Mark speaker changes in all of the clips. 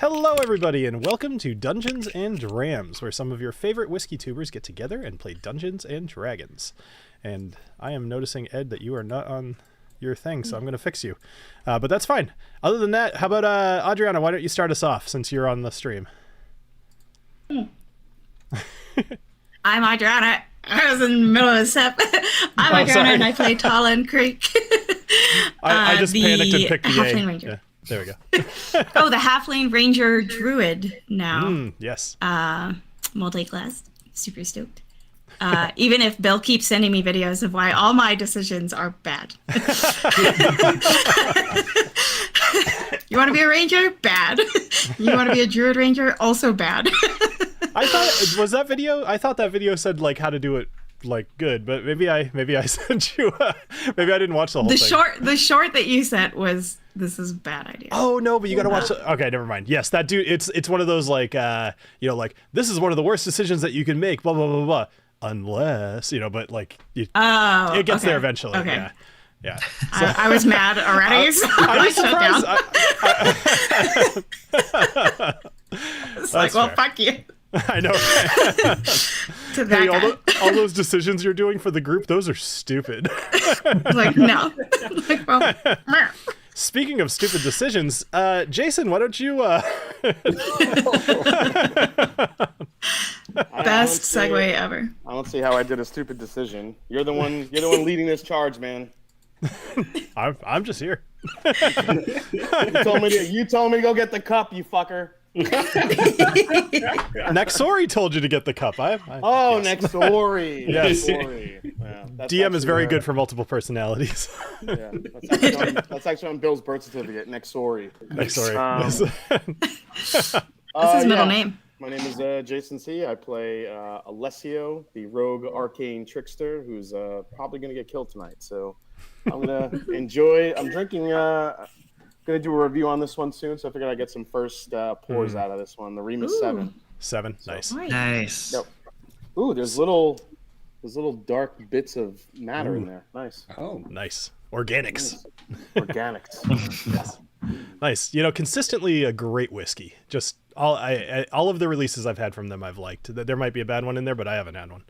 Speaker 1: Hello everybody and welcome to Dungeons and Drams, where some of your favorite whiskey tubers get together and play Dungeons and Dragons. And I am noticing, Ed, that you are not on your thing, so I'm going to fix you. But that's fine. Other than that, how about Adriana, why don't you start us off since you're on the stream?
Speaker 2: I'm Adriana. I was in the middle of a step. I'm Adriana and I play TaLin Creek.
Speaker 1: I just panicked and picked the
Speaker 2: Halfling
Speaker 1: A.
Speaker 2: Ranger.
Speaker 1: Yeah, there we go.
Speaker 2: Oh, the Halfling Ranger Druid now.
Speaker 1: Yes.
Speaker 2: Multi-class. Super stoked. Even if Bill keeps sending me videos of why all my decisions are bad. You want to be a ranger? Bad. You want to be a druid ranger? Also bad.
Speaker 1: I thought that video? I thought that video said like how to do it like good, but maybe I sent you. Maybe I didn't watch the whole thing.
Speaker 2: The short that you sent was this is a bad idea.
Speaker 1: Oh no, but you gotta watch. Okay, never mind. Yes, that dude. It's one of those like like this is one of the worst decisions that you can make. Blah blah blah blah. Unless but like it gets there eventually.
Speaker 2: Okay.
Speaker 1: Yeah.
Speaker 2: I was mad already. So
Speaker 1: I was surprised.
Speaker 2: It's like, well, fuck you.
Speaker 1: I know.
Speaker 2: To that guy.
Speaker 1: all those decisions you're doing for the group, those are stupid.
Speaker 2: Like, no. Like, well,
Speaker 1: Speaking of stupid decisions, Jason, why don't you
Speaker 2: best segue ever.
Speaker 3: I don't see how I did a stupid decision. You're the one leading this charge, man.
Speaker 1: I'm just here.
Speaker 3: You told me to go get the cup, you fucker.
Speaker 1: Nexori told you to get the cup. Yes.
Speaker 3: Nexori.
Speaker 1: Yes.
Speaker 3: Nexori. Yeah,
Speaker 1: DM is very good for multiple personalities.
Speaker 3: Yeah, that's actually on Bill's birth certificate. Nexori.
Speaker 1: Nexori.
Speaker 2: That's his middle name.
Speaker 3: My name is Jason C. I play Alessio, the rogue arcane trickster, who's probably going to get killed tonight. So I'm going to enjoy. I'm drinking. Going to do a review on this one soon, so I figured I'd get some first pours out of this one. The Remus 7.
Speaker 1: 7. Nice.
Speaker 4: Nice.
Speaker 3: Yep. Ooh, there's little dark bits of matter in there. Nice.
Speaker 1: Oh, nice. Organics.
Speaker 3: Organics.
Speaker 1: Yes. Nice. Consistently a great whiskey. Just all of the releases I've had from them I've liked. There might be a bad one in there, but I haven't had one.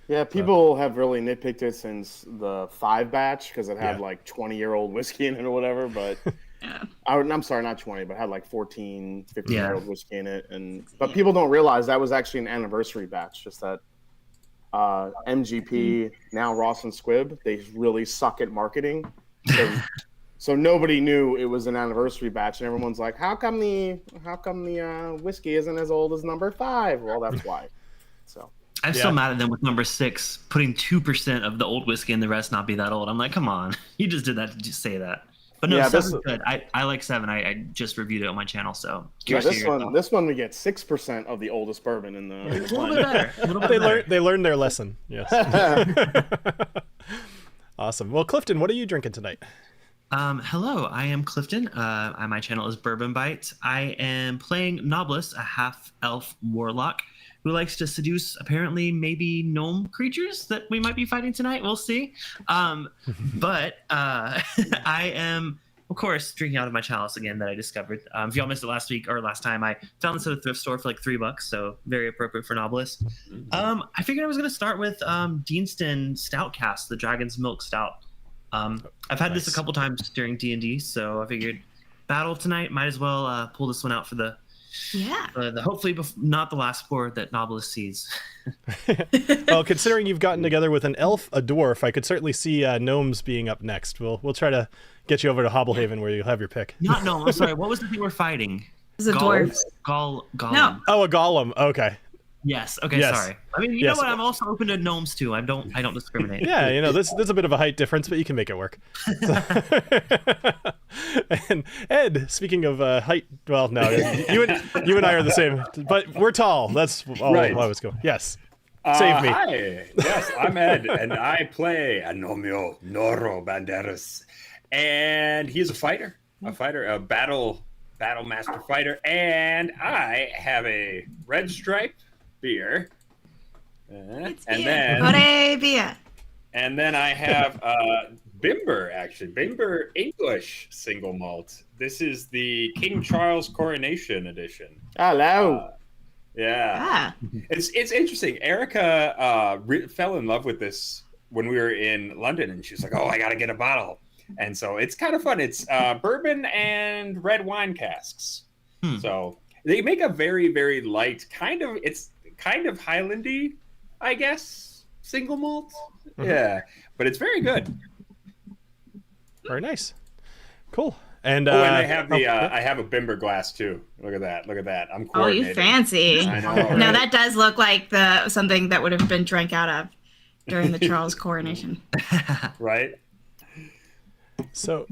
Speaker 3: Yeah, people have really nitpicked it since the 5 batch because it had like 20-year-old whiskey in it or whatever, but I'm sorry, not 20, but had like 14, 15-year-old whiskey in it. But people don't realize that was actually an anniversary batch, just that MGP, now Ross and Squibb, they really suck at marketing. So nobody knew it was an anniversary batch, and everyone's like, how come the whiskey isn't as old as number 5? Well, that's why. So
Speaker 4: I'm still mad at them with number 6, putting 2% of the old whiskey and the rest not be that old. I'm like, come on, you just did that to just say that. But no, 7's good. I like 7. I just reviewed it on my channel, so
Speaker 3: this one we get 6% of the oldest bourbon in the.
Speaker 4: A little bit better.
Speaker 1: They learned their lesson. Yes. Awesome. Well, Clifton, what are you drinking tonight?
Speaker 4: Hello, I am Clifton. My channel is Bourbon Bite. I am playing Knobolas, a half-elf warlock who likes to seduce apparently maybe gnome creatures that we might be fighting tonight. We'll see. But I am, of course, drinking out of my chalice again that I discovered. If y'all missed it last time, I found this at a thrift store for like $3, so very appropriate for Knobolas. I figured I was going to start with Deanston Stout Cast, the Dragon's Milk Stout. I've had this a couple times during D&D, so I figured battle tonight, might as well pull this one out for the hopefully not the last pour that Knobolas sees.
Speaker 1: Well, considering you've gotten together with an elf, a dwarf, I could certainly see gnomes being up next. We'll try to get you over to Hobblehaven where you'll have your pick.
Speaker 4: Not gnome. I'm sorry. What was the thing we're fighting?
Speaker 2: It's a dwarf.
Speaker 4: Golem.
Speaker 2: No.
Speaker 1: Oh, a golem. Okay.
Speaker 4: Yes. Okay.
Speaker 1: Yes.
Speaker 4: Sorry. I mean, you know what? I'm also open to gnomes too. I don't discriminate.
Speaker 1: Yeah. There's a bit of a height difference, but you can make it work. And Ed, speaking of height, well, no, you and I are the same, but we're tall. That's all right. I was going. Yes. Save me.
Speaker 5: Hi. Yes, I'm Ed, and I play Agnomeio Banderas, and he's a fighter, a battle master fighter, and I have a red stripe beer, and then
Speaker 2: beer.
Speaker 5: and then I have Bimber, actually. Bimber English single malt. This is the King Charles Coronation edition.
Speaker 3: Hello.
Speaker 5: Yeah.
Speaker 2: Ah,
Speaker 5: It's interesting. Erica fell in love with this when we were in London, and she was like, "Oh, I gotta get a bottle." And so it's kind of fun. It's bourbon and red wine casks. So they make a very, very light it's kind of Highlandy, I guess, single malt. Yeah, but it's very good.
Speaker 1: Very nice. Cool. And
Speaker 5: And I have I have a Bimber glass too. Look at that. I'm
Speaker 2: oh, you
Speaker 5: coordinated.
Speaker 2: fancy.
Speaker 5: I know.
Speaker 2: No,
Speaker 5: right?
Speaker 2: that does look like something that would have been drank out of during the Charles coronation.
Speaker 5: Right.
Speaker 1: So,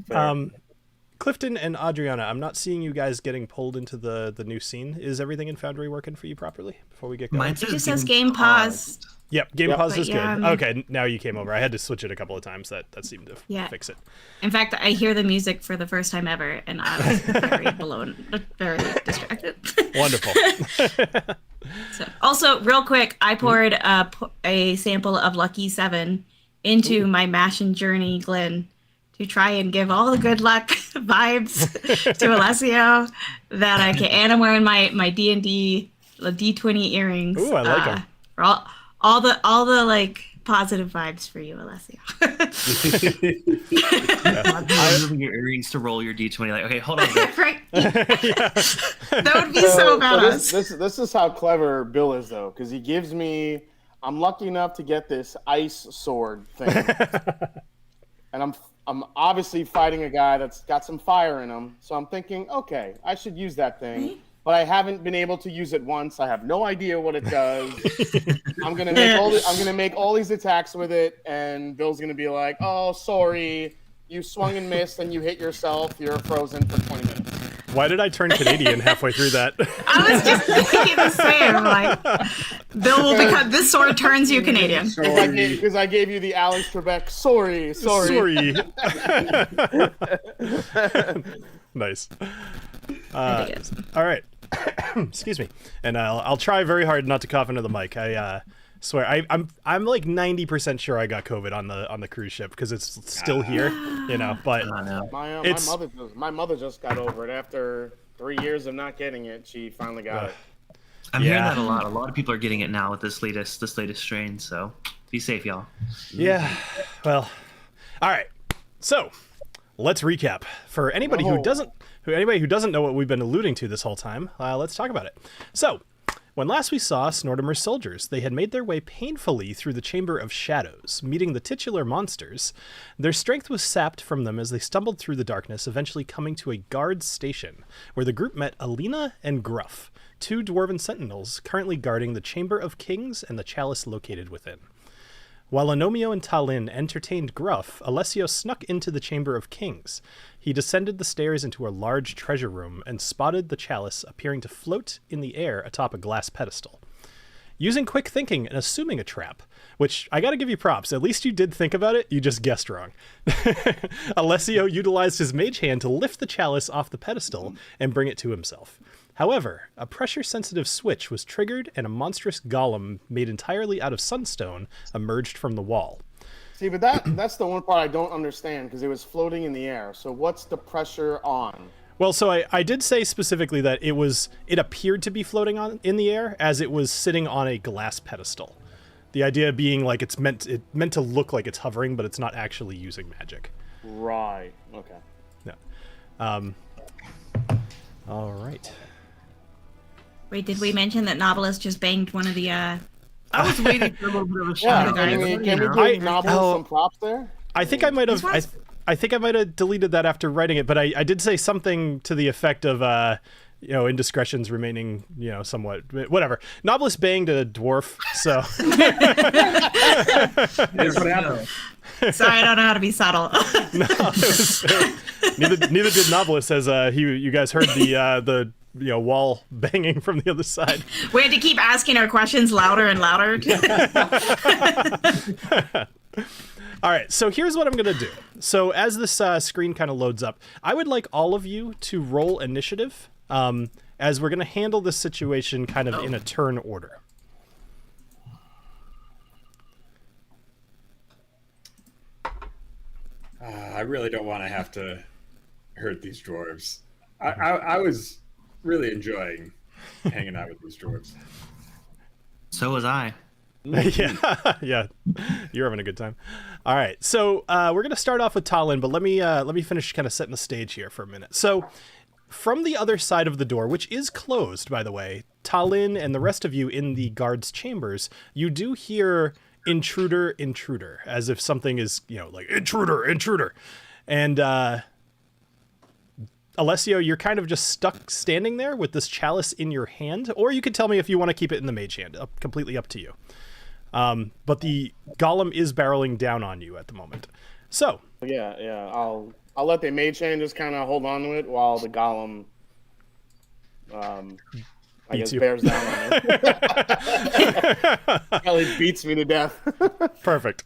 Speaker 1: Clifton and Adriana, I'm not seeing you guys getting pulled into the new scene. Is everything in Foundry working for you properly before we get going?
Speaker 4: Mine
Speaker 2: It just says game paused.
Speaker 1: Yep, game pause is
Speaker 2: yeah,
Speaker 1: good.
Speaker 2: I mean-
Speaker 1: Okay, now you came over. I had to switch it a couple of times. That seemed to fix it.
Speaker 2: In fact, I hear the music for the first time ever, and I was very blown, very distracted.
Speaker 1: Wonderful.
Speaker 2: So, also, real quick, I poured a sample of Lucky 7 into my Mash and Journey Glen to try and give all the good luck vibes to Alessio that I can. And I'm wearing my D&D D20 earrings.
Speaker 1: Ooh, I like 'em.
Speaker 2: For all the like positive vibes for you, Alessio.
Speaker 4: I'm moving your earrings to roll your D20. Like, okay, hold on.
Speaker 2: Right? That would be so badass.
Speaker 3: This is how clever Bill is, though, because he gives me. I'm lucky enough to get this ice sword thing, and I'm obviously fighting a guy that's got some fire in him. So I'm thinking, okay, I should use that thing, but I haven't been able to use it once. I have no idea what it does. I'm gonna make all these attacks with it, and Bill's gonna be like, "Oh, sorry, you swung and missed, and you hit yourself. You're frozen for 20 minutes."
Speaker 1: Why did I turn Canadian halfway through that?
Speaker 2: I was just thinking the same. Like, Bill will become this sword turns you Canadian.
Speaker 3: Because I gave you the Alex Trebek. Sorry.
Speaker 1: Sorry. Nice. All right. Excuse me. And I'll try very hard not to cough into the mic. I swear I'm like 90% sure I got COVID on the cruise ship because it's still here, but
Speaker 3: my mother just got over it after 3 years of not getting it. She finally got it.
Speaker 4: I'm hearing that a lot. A lot of people are getting it now with this latest strain. So be safe, y'all.
Speaker 1: Yeah. Well. All right. So let's recap for anybody who doesn't know what we've been alluding to this whole time. Let's talk about it. So, when last we saw Snortimer's soldiers, they had made their way painfully through the Chamber of Shadows, meeting the titular monsters. Their strength was sapped from them as they stumbled through the darkness, eventually coming to a guard station, where the group met Alina and Gruff, two dwarven sentinels currently guarding the Chamber of Kings and the chalice located within. While Agnomeio and TaLin entertained Gruff, Alessio snuck into the Chamber of Kings. He descended the stairs into a large treasure room and spotted the chalice appearing to float in the air atop a glass pedestal. Using quick thinking and assuming a trap, which I gotta give you props, at least you did think about it, you just guessed wrong. Alessio utilized his mage hand to lift the chalice off the pedestal and bring it to himself. However, a pressure-sensitive switch was triggered and a monstrous golem made entirely out of sunstone emerged from the wall.
Speaker 3: See, but that's the one part I don't understand because it was floating in the air. So what's the pressure on?
Speaker 1: Well, so I did say specifically that it appeared to be floating in the air as it was sitting on a glass pedestal. The idea being like it's meant to look like it's hovering, but it's not actually using magic.
Speaker 3: Right. Okay.
Speaker 1: Yeah. All right.
Speaker 2: Wait, did we mention that Knobolas just banged one of the
Speaker 4: I was waiting for a little bit of a
Speaker 3: Yeah.
Speaker 4: shot.
Speaker 3: Can we give Knobolas some props there?
Speaker 1: I think I might have. I think I might have deleted that after writing it, but I did say something to the effect of, indiscretions remaining, somewhat. Whatever. Knobolas banged a dwarf, so.
Speaker 5: Here's what happened.
Speaker 2: Sorry, I don't know how to be subtle.
Speaker 1: No, neither did Knobolas, as you guys heard the wall banging from the other side.
Speaker 2: We had to keep asking our questions louder and louder.
Speaker 1: All right, so here's what I'm going to do. So as this screen kind of loads up, I would like all of you to roll initiative, as we're going to handle this situation kind of in a turn order.
Speaker 5: I really don't want to have to hurt these dwarves. I was really enjoying hanging out with these dwarves.
Speaker 4: So was I.
Speaker 1: Yeah, you're having a good time. All right, so we're gonna start off with TaLin, but let me finish kind of setting the stage here for a minute. So, from the other side of the door, which is closed, by the way, TaLin and the rest of you in the guards' chambers, you do hear intruder, intruder, as if something is, like intruder, intruder, and Alessio, you're kind of just stuck standing there with this chalice in your hand, or you could tell me if you want to keep it in the mage hand. Completely up to you. But the golem is barreling down on you at the moment. So
Speaker 3: Yeah. I'll let the mage hand just kind of hold on to it while the golem, I guess, bears down on it. Probably beats me to death.
Speaker 1: Perfect.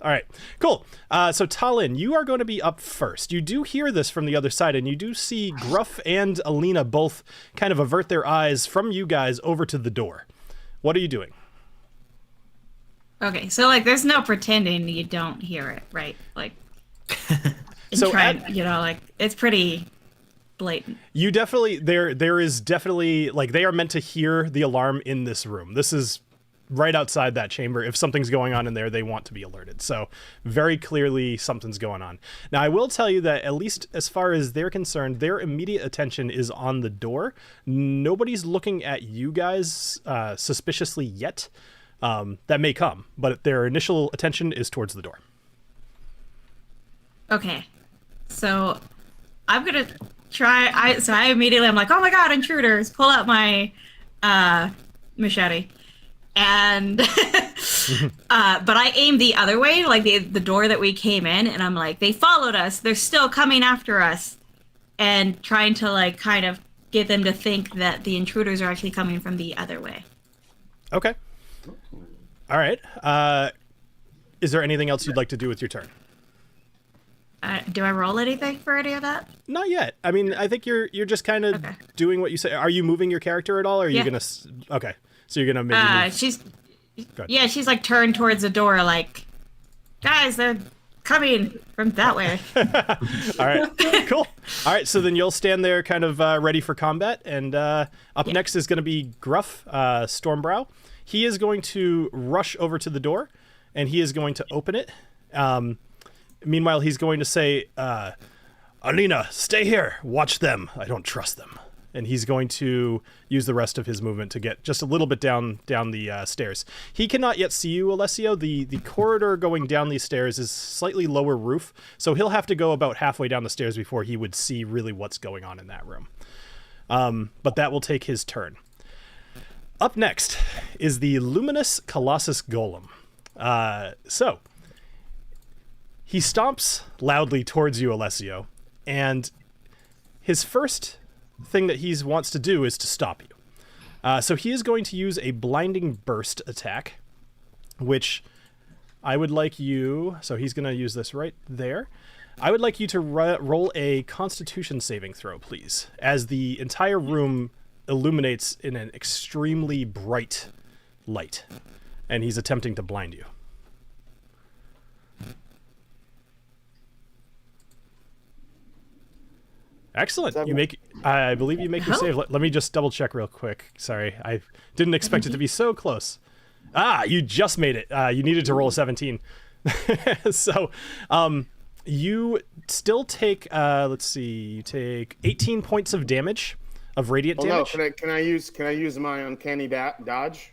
Speaker 1: All right, cool. So TaLin, you are going to be up first. You do hear this from the other side, and you do see Gruff and Alina both kind of avert their eyes from you guys over to the door. What are you doing?
Speaker 2: Okay, so like, there's no pretending you don't hear it, right? Like,
Speaker 1: So
Speaker 2: it's pretty blatant.
Speaker 1: You definitely there is definitely, like, they are meant to hear the alarm in this room. This is right outside that chamber. If something's going on in there, they want to be alerted. So very clearly something's going on. Now, I will tell you that at least as far as they're concerned, their immediate attention is on the door. Nobody's looking at you guys suspiciously yet. That may come, but their initial attention is towards the door.
Speaker 2: Okay, so I'm gonna try. I immediately, I'm like, oh my god, intruders! Pull out my machete, and but I aim the other way, like the door that we came in, and I'm like, they followed us. They're still coming after us, and trying to like kind of get them to think that the intruders are actually coming from the other way.
Speaker 1: Okay. All right. Is there anything else you'd like to do with your turn?
Speaker 2: Do I roll anything for any of that?
Speaker 1: Not yet. I mean, I think you're just kind of doing what you say. Are you moving your character at all, or are you gonna? Okay, so you're gonna maybe. Move...
Speaker 2: She's like turned towards the door, like, guys, they're coming from that way.
Speaker 1: All right, cool. All right, so then you'll stand there, kind of ready for combat, and up next is gonna be Gruff, Stormbrow. He is going to rush over to the door, and he is going to open it. Meanwhile, he's going to say, Alina, stay here. Watch them. I don't trust them. And he's going to use the rest of his movement to get just a little bit down the stairs. He cannot yet see you, Alessio. The corridor going down these stairs is slightly lower roof, so he'll have to go about halfway down the stairs before he would see really what's going on in that room. But that will take his turn. Up next is the Luminous Colossus Golem. So he stomps loudly towards you, Alessio, and his first thing that he wants to do is to stop you. So he is going to use a Blinding Burst attack, which I would like you... So he's going to use this right there. I would like you to roll a Constitution saving throw, please, as the entire room illuminates in an extremely bright light, and he's attempting to blind you. Excellent. I believe you make your save. Let me just double check real quick. Sorry, I didn't expect it to be so close. You just made it. You needed to roll a 17. So, you still take, let's see, you take 18 points of damage, of radiant damage.
Speaker 3: No, can I use my uncanny dodge?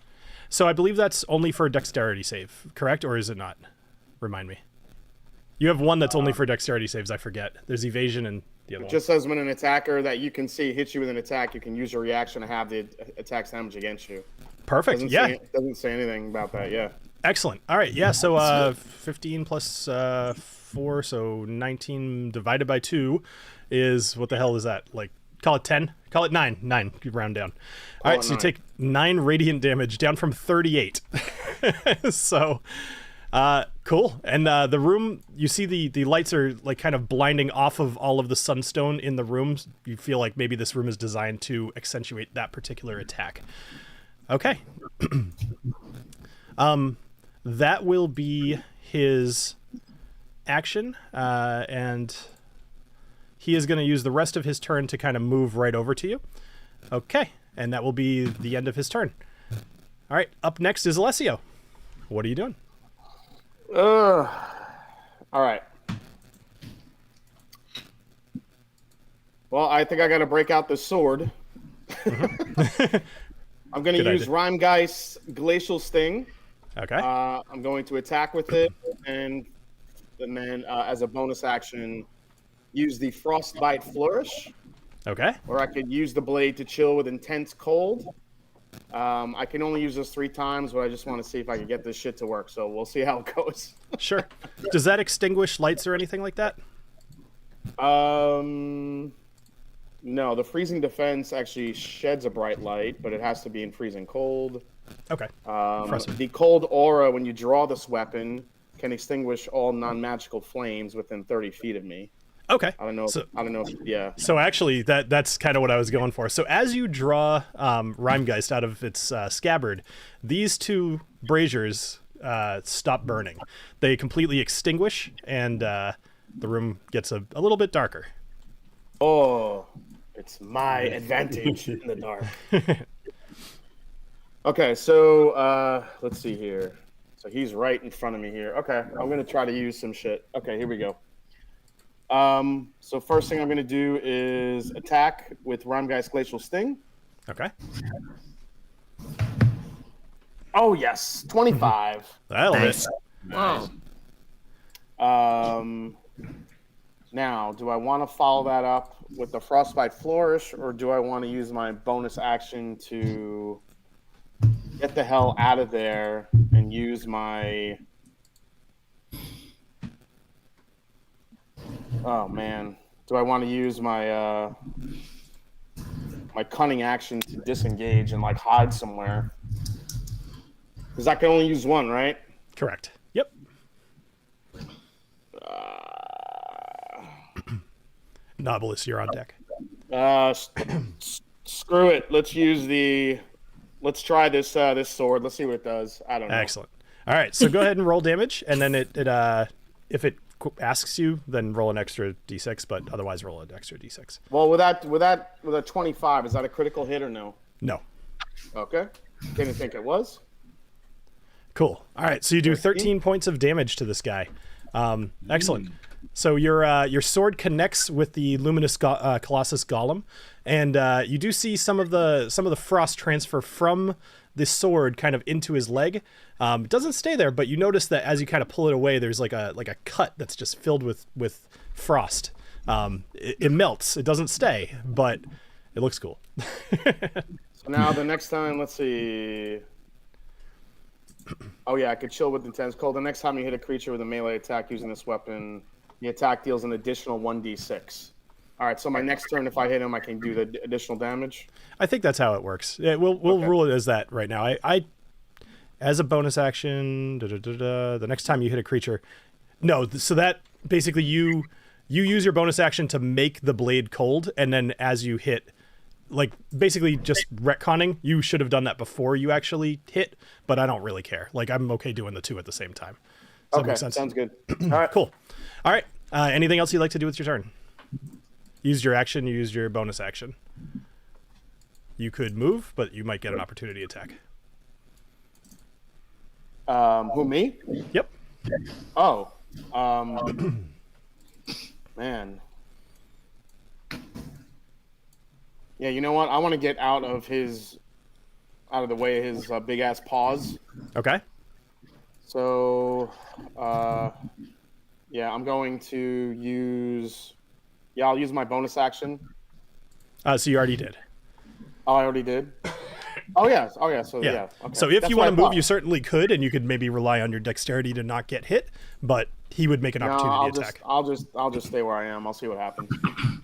Speaker 1: So I believe that's only for a dexterity save, correct? Or is it not? Remind me. You have one that's only for dexterity saves, I forget. There's evasion and the other one.
Speaker 3: It just says when an attacker that you can see hits you with an attack, you can use your reaction to have the attack's damage against you.
Speaker 1: Perfect,
Speaker 3: Doesn't say anything about that, yeah.
Speaker 1: Excellent. All right, yeah, so 15 plus 4, so 19 divided by 2 is, what the hell is that? Like, call it 10? Call it 9. 9, round down. All right, so you take 9 radiant damage, down from 38. So... cool. And the room, you see the lights are like kind of blinding off of all of the sunstone in the room. You feel like maybe this room is designed to accentuate that particular attack. Okay. That will be his action, and he is going to use the rest of his turn to kind of move right over to you. Okay, and that will be the end of his turn. All right, up next is Alessio. What are you doing?
Speaker 3: All right. Well, I think I got to break out the sword. I'm going to use Rhymegeist's Glacial Sting.
Speaker 1: Okay.
Speaker 3: I'm going to attack with it, and then as a bonus action, use the Frostbite Flourish.
Speaker 1: Okay.
Speaker 3: Or I could use the blade to chill with intense cold. I can only use this 3 times, but I just want to see if I can get this shit to work. So we'll see how it goes.
Speaker 1: Sure. Does that extinguish lights or anything like that?
Speaker 3: No, the freezing defense actually sheds a bright light, but it has to be in freezing cold.
Speaker 1: Okay.
Speaker 3: The cold aura, when you draw this weapon, can extinguish all non-magical flames within 30 feet of me.
Speaker 1: Okay.
Speaker 3: I don't know. Yeah.
Speaker 1: So actually, that's kind of what I was going for. So as you draw Rhymegeist out of its scabbard, these 2 braziers stop burning. They completely extinguish, and the room gets a little bit darker.
Speaker 3: Oh, it's my advantage in the dark. Okay, so let's see here. So he's right in front of me here. Okay, I'm going to try to use some shit. Okay, here we go. So first thing I'm going to do is attack with Rhymegeist Glacial Sting.
Speaker 1: Okay.
Speaker 3: Oh, yes. 25.
Speaker 1: That'll hit.
Speaker 2: Whoa.
Speaker 3: Now, do I want to follow that up with the Frostbite Flourish, or do I want to use my bonus action to get the hell out of there and use my... Oh, man. Do I want to use my my cunning action to disengage and, like, hide somewhere? Because I can only use one, right?
Speaker 1: Correct. Yep. Knobolas, you're on deck.
Speaker 3: Screw it. Let's try this this sword. Let's see what it does. I don't know.
Speaker 1: Excellent. All right, so go ahead and roll damage, and then if it asks you, then roll an extra d6, but otherwise roll an extra d6.
Speaker 3: Well, with a 25, is that a critical hit or no?
Speaker 1: No.
Speaker 3: Okay. Didn't think it was.
Speaker 1: Cool. All right, so you do 13 points of damage to this guy. Excellent. So your sword connects with the luminous Colossus Golem, and you do see some of the frost transfer from the sword kind of into his leg. It doesn't stay there, but you notice that as you kind of pull it away, there's like a cut that's just filled with frost. It melts. It doesn't stay, but it looks cool.
Speaker 3: So now the next time, let's see. Oh yeah, I could chill with intense cold. The next time you hit a creature with a melee attack using this weapon, the attack deals an additional 1d6. All right, so my next turn, if I hit him, I can do the additional damage.
Speaker 1: I think that's how it works. Yeah, we'll rule it as that right now. I as a bonus action, the next time you hit a creature, no. So that basically you use your bonus action to make the blade cold, and then as you hit, like basically just retconning, you should have done that before you actually hit, but I don't really care. Like I'm okay doing the 2 at the same time. Does that make sense?
Speaker 3: Sounds good. All right,
Speaker 1: cool. All right, anything else you'd like to do with your turn? Used your action, you used your bonus action. You could move, but you might get an opportunity attack.
Speaker 3: Who, me?
Speaker 1: Yep.
Speaker 3: Oh, man. Yeah, you know what? I want to get out of the way of his big ass paws.
Speaker 1: Okay.
Speaker 3: So, yeah, I'm going to use. Yeah, I'll use my bonus action.
Speaker 1: So you already did.
Speaker 3: Oh, I already did. Oh yeah. So yeah. Okay.
Speaker 1: So if
Speaker 3: That's
Speaker 1: you
Speaker 3: what
Speaker 1: want
Speaker 3: I
Speaker 1: to move,
Speaker 3: thought.
Speaker 1: you certainly could, and you could maybe rely on your dexterity to not get hit. But he would make an opportunity attack.
Speaker 3: I'll just stay where I am. I'll see what happens.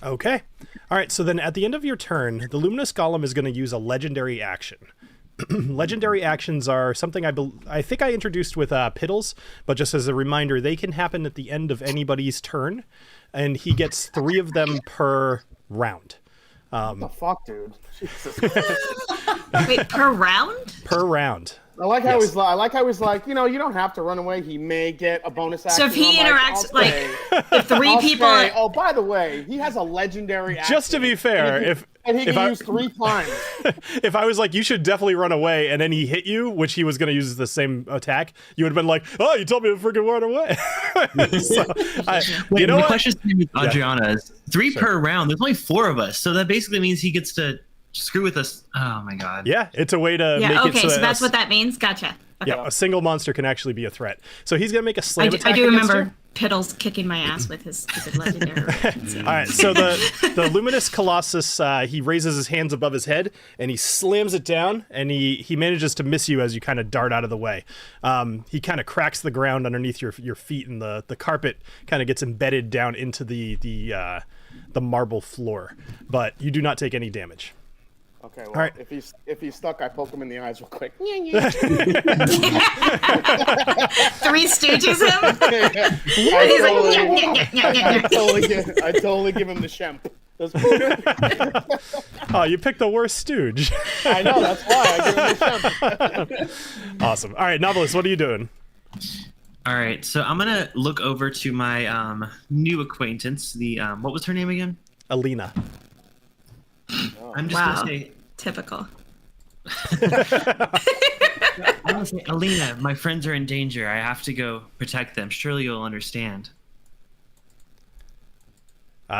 Speaker 1: Okay. All right. So then, at the end of your turn, the luminous golem is going to use a legendary action. Legendary actions are something I think I introduced with Piddles, but just as a reminder, they can happen at the end of anybody's turn, and he gets 3 of them per round.
Speaker 3: What the fuck, dude? Jesus.
Speaker 2: Wait, per round?
Speaker 1: Per round.
Speaker 3: I like how
Speaker 1: Yes.
Speaker 3: he's like, you don't have to run away. He may get a bonus action.
Speaker 2: So if he
Speaker 3: I'm
Speaker 2: interacts,
Speaker 3: I'll stay.
Speaker 2: if three
Speaker 3: I'll
Speaker 2: people,
Speaker 3: stay. Oh, by the way, he has a legendary action.
Speaker 1: Just to be fair,
Speaker 3: and he
Speaker 1: if
Speaker 3: can
Speaker 1: I-
Speaker 3: use 3 times.
Speaker 1: if I was like, you should definitely run away, and then he hit you, which he was going to use the same attack, you would have been like, oh, you told me to freaking run away. So,
Speaker 4: Wait,
Speaker 1: you know
Speaker 4: the
Speaker 1: what?
Speaker 4: question with Adriana is 3 per round. There's only 4 of us, so that basically means he gets to screw with us. Oh my god.
Speaker 1: Yeah, it's a way to make
Speaker 2: yeah,
Speaker 1: it
Speaker 2: okay,
Speaker 1: so,
Speaker 2: so that's what that means. Gotcha. Okay.
Speaker 1: Yeah, a single monster can actually be a threat. So he's going to make a
Speaker 2: I
Speaker 1: slam
Speaker 2: do,
Speaker 1: attack
Speaker 2: I do
Speaker 1: against
Speaker 2: remember
Speaker 1: you.
Speaker 2: Piddles kicking my ass with his legendary.
Speaker 1: All right, so the luminous colossus, he raises his hands above his head and he slams it down, and he manages to miss you as you kind of dart out of the way. He kind of cracks the ground underneath your feet, and the carpet kind of gets embedded down into the marble floor, but you do not take any damage.
Speaker 3: Okay, well,
Speaker 1: All right.
Speaker 3: if he's stuck, I poke him in the eyes real quick.
Speaker 2: Three Stooges him. And he's like,
Speaker 3: I totally give him the shemp.
Speaker 1: Oh, you picked the worst stooge.
Speaker 3: I know, that's why I give him the shemp.
Speaker 1: Awesome. All right, Knobolas, what are you doing?
Speaker 4: All right, so I'm gonna look over to my new acquaintance. The what was her name again?
Speaker 1: Alina.
Speaker 4: I'm just
Speaker 2: Wow.
Speaker 4: gonna say,
Speaker 2: Typical.
Speaker 4: I'm gonna say, Alina, my friends are in danger. I have to go protect them. Surely you'll understand.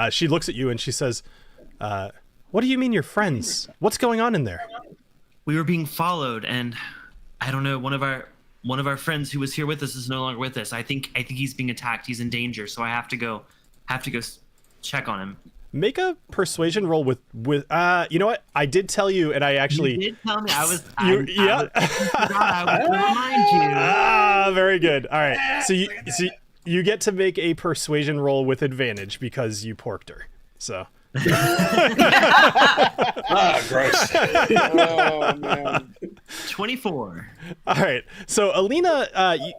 Speaker 1: She looks at you and she says, what do you mean you're friends? What's going on in there?
Speaker 4: We were being followed, and I don't know. One of our friends who was here with us is no longer with us. I think he's being attacked. He's in danger, so I have to go check on him.
Speaker 1: Make a persuasion roll with you know what? I did tell you, and I actually
Speaker 4: You did tell me I was.
Speaker 1: yeah.
Speaker 4: I was gonna remind you.
Speaker 1: Ah, very good. All right. So you get to make a persuasion roll with advantage because you porked her. So
Speaker 5: Ah, gross.
Speaker 3: Oh, man.
Speaker 4: 24.
Speaker 1: all right. So Alina,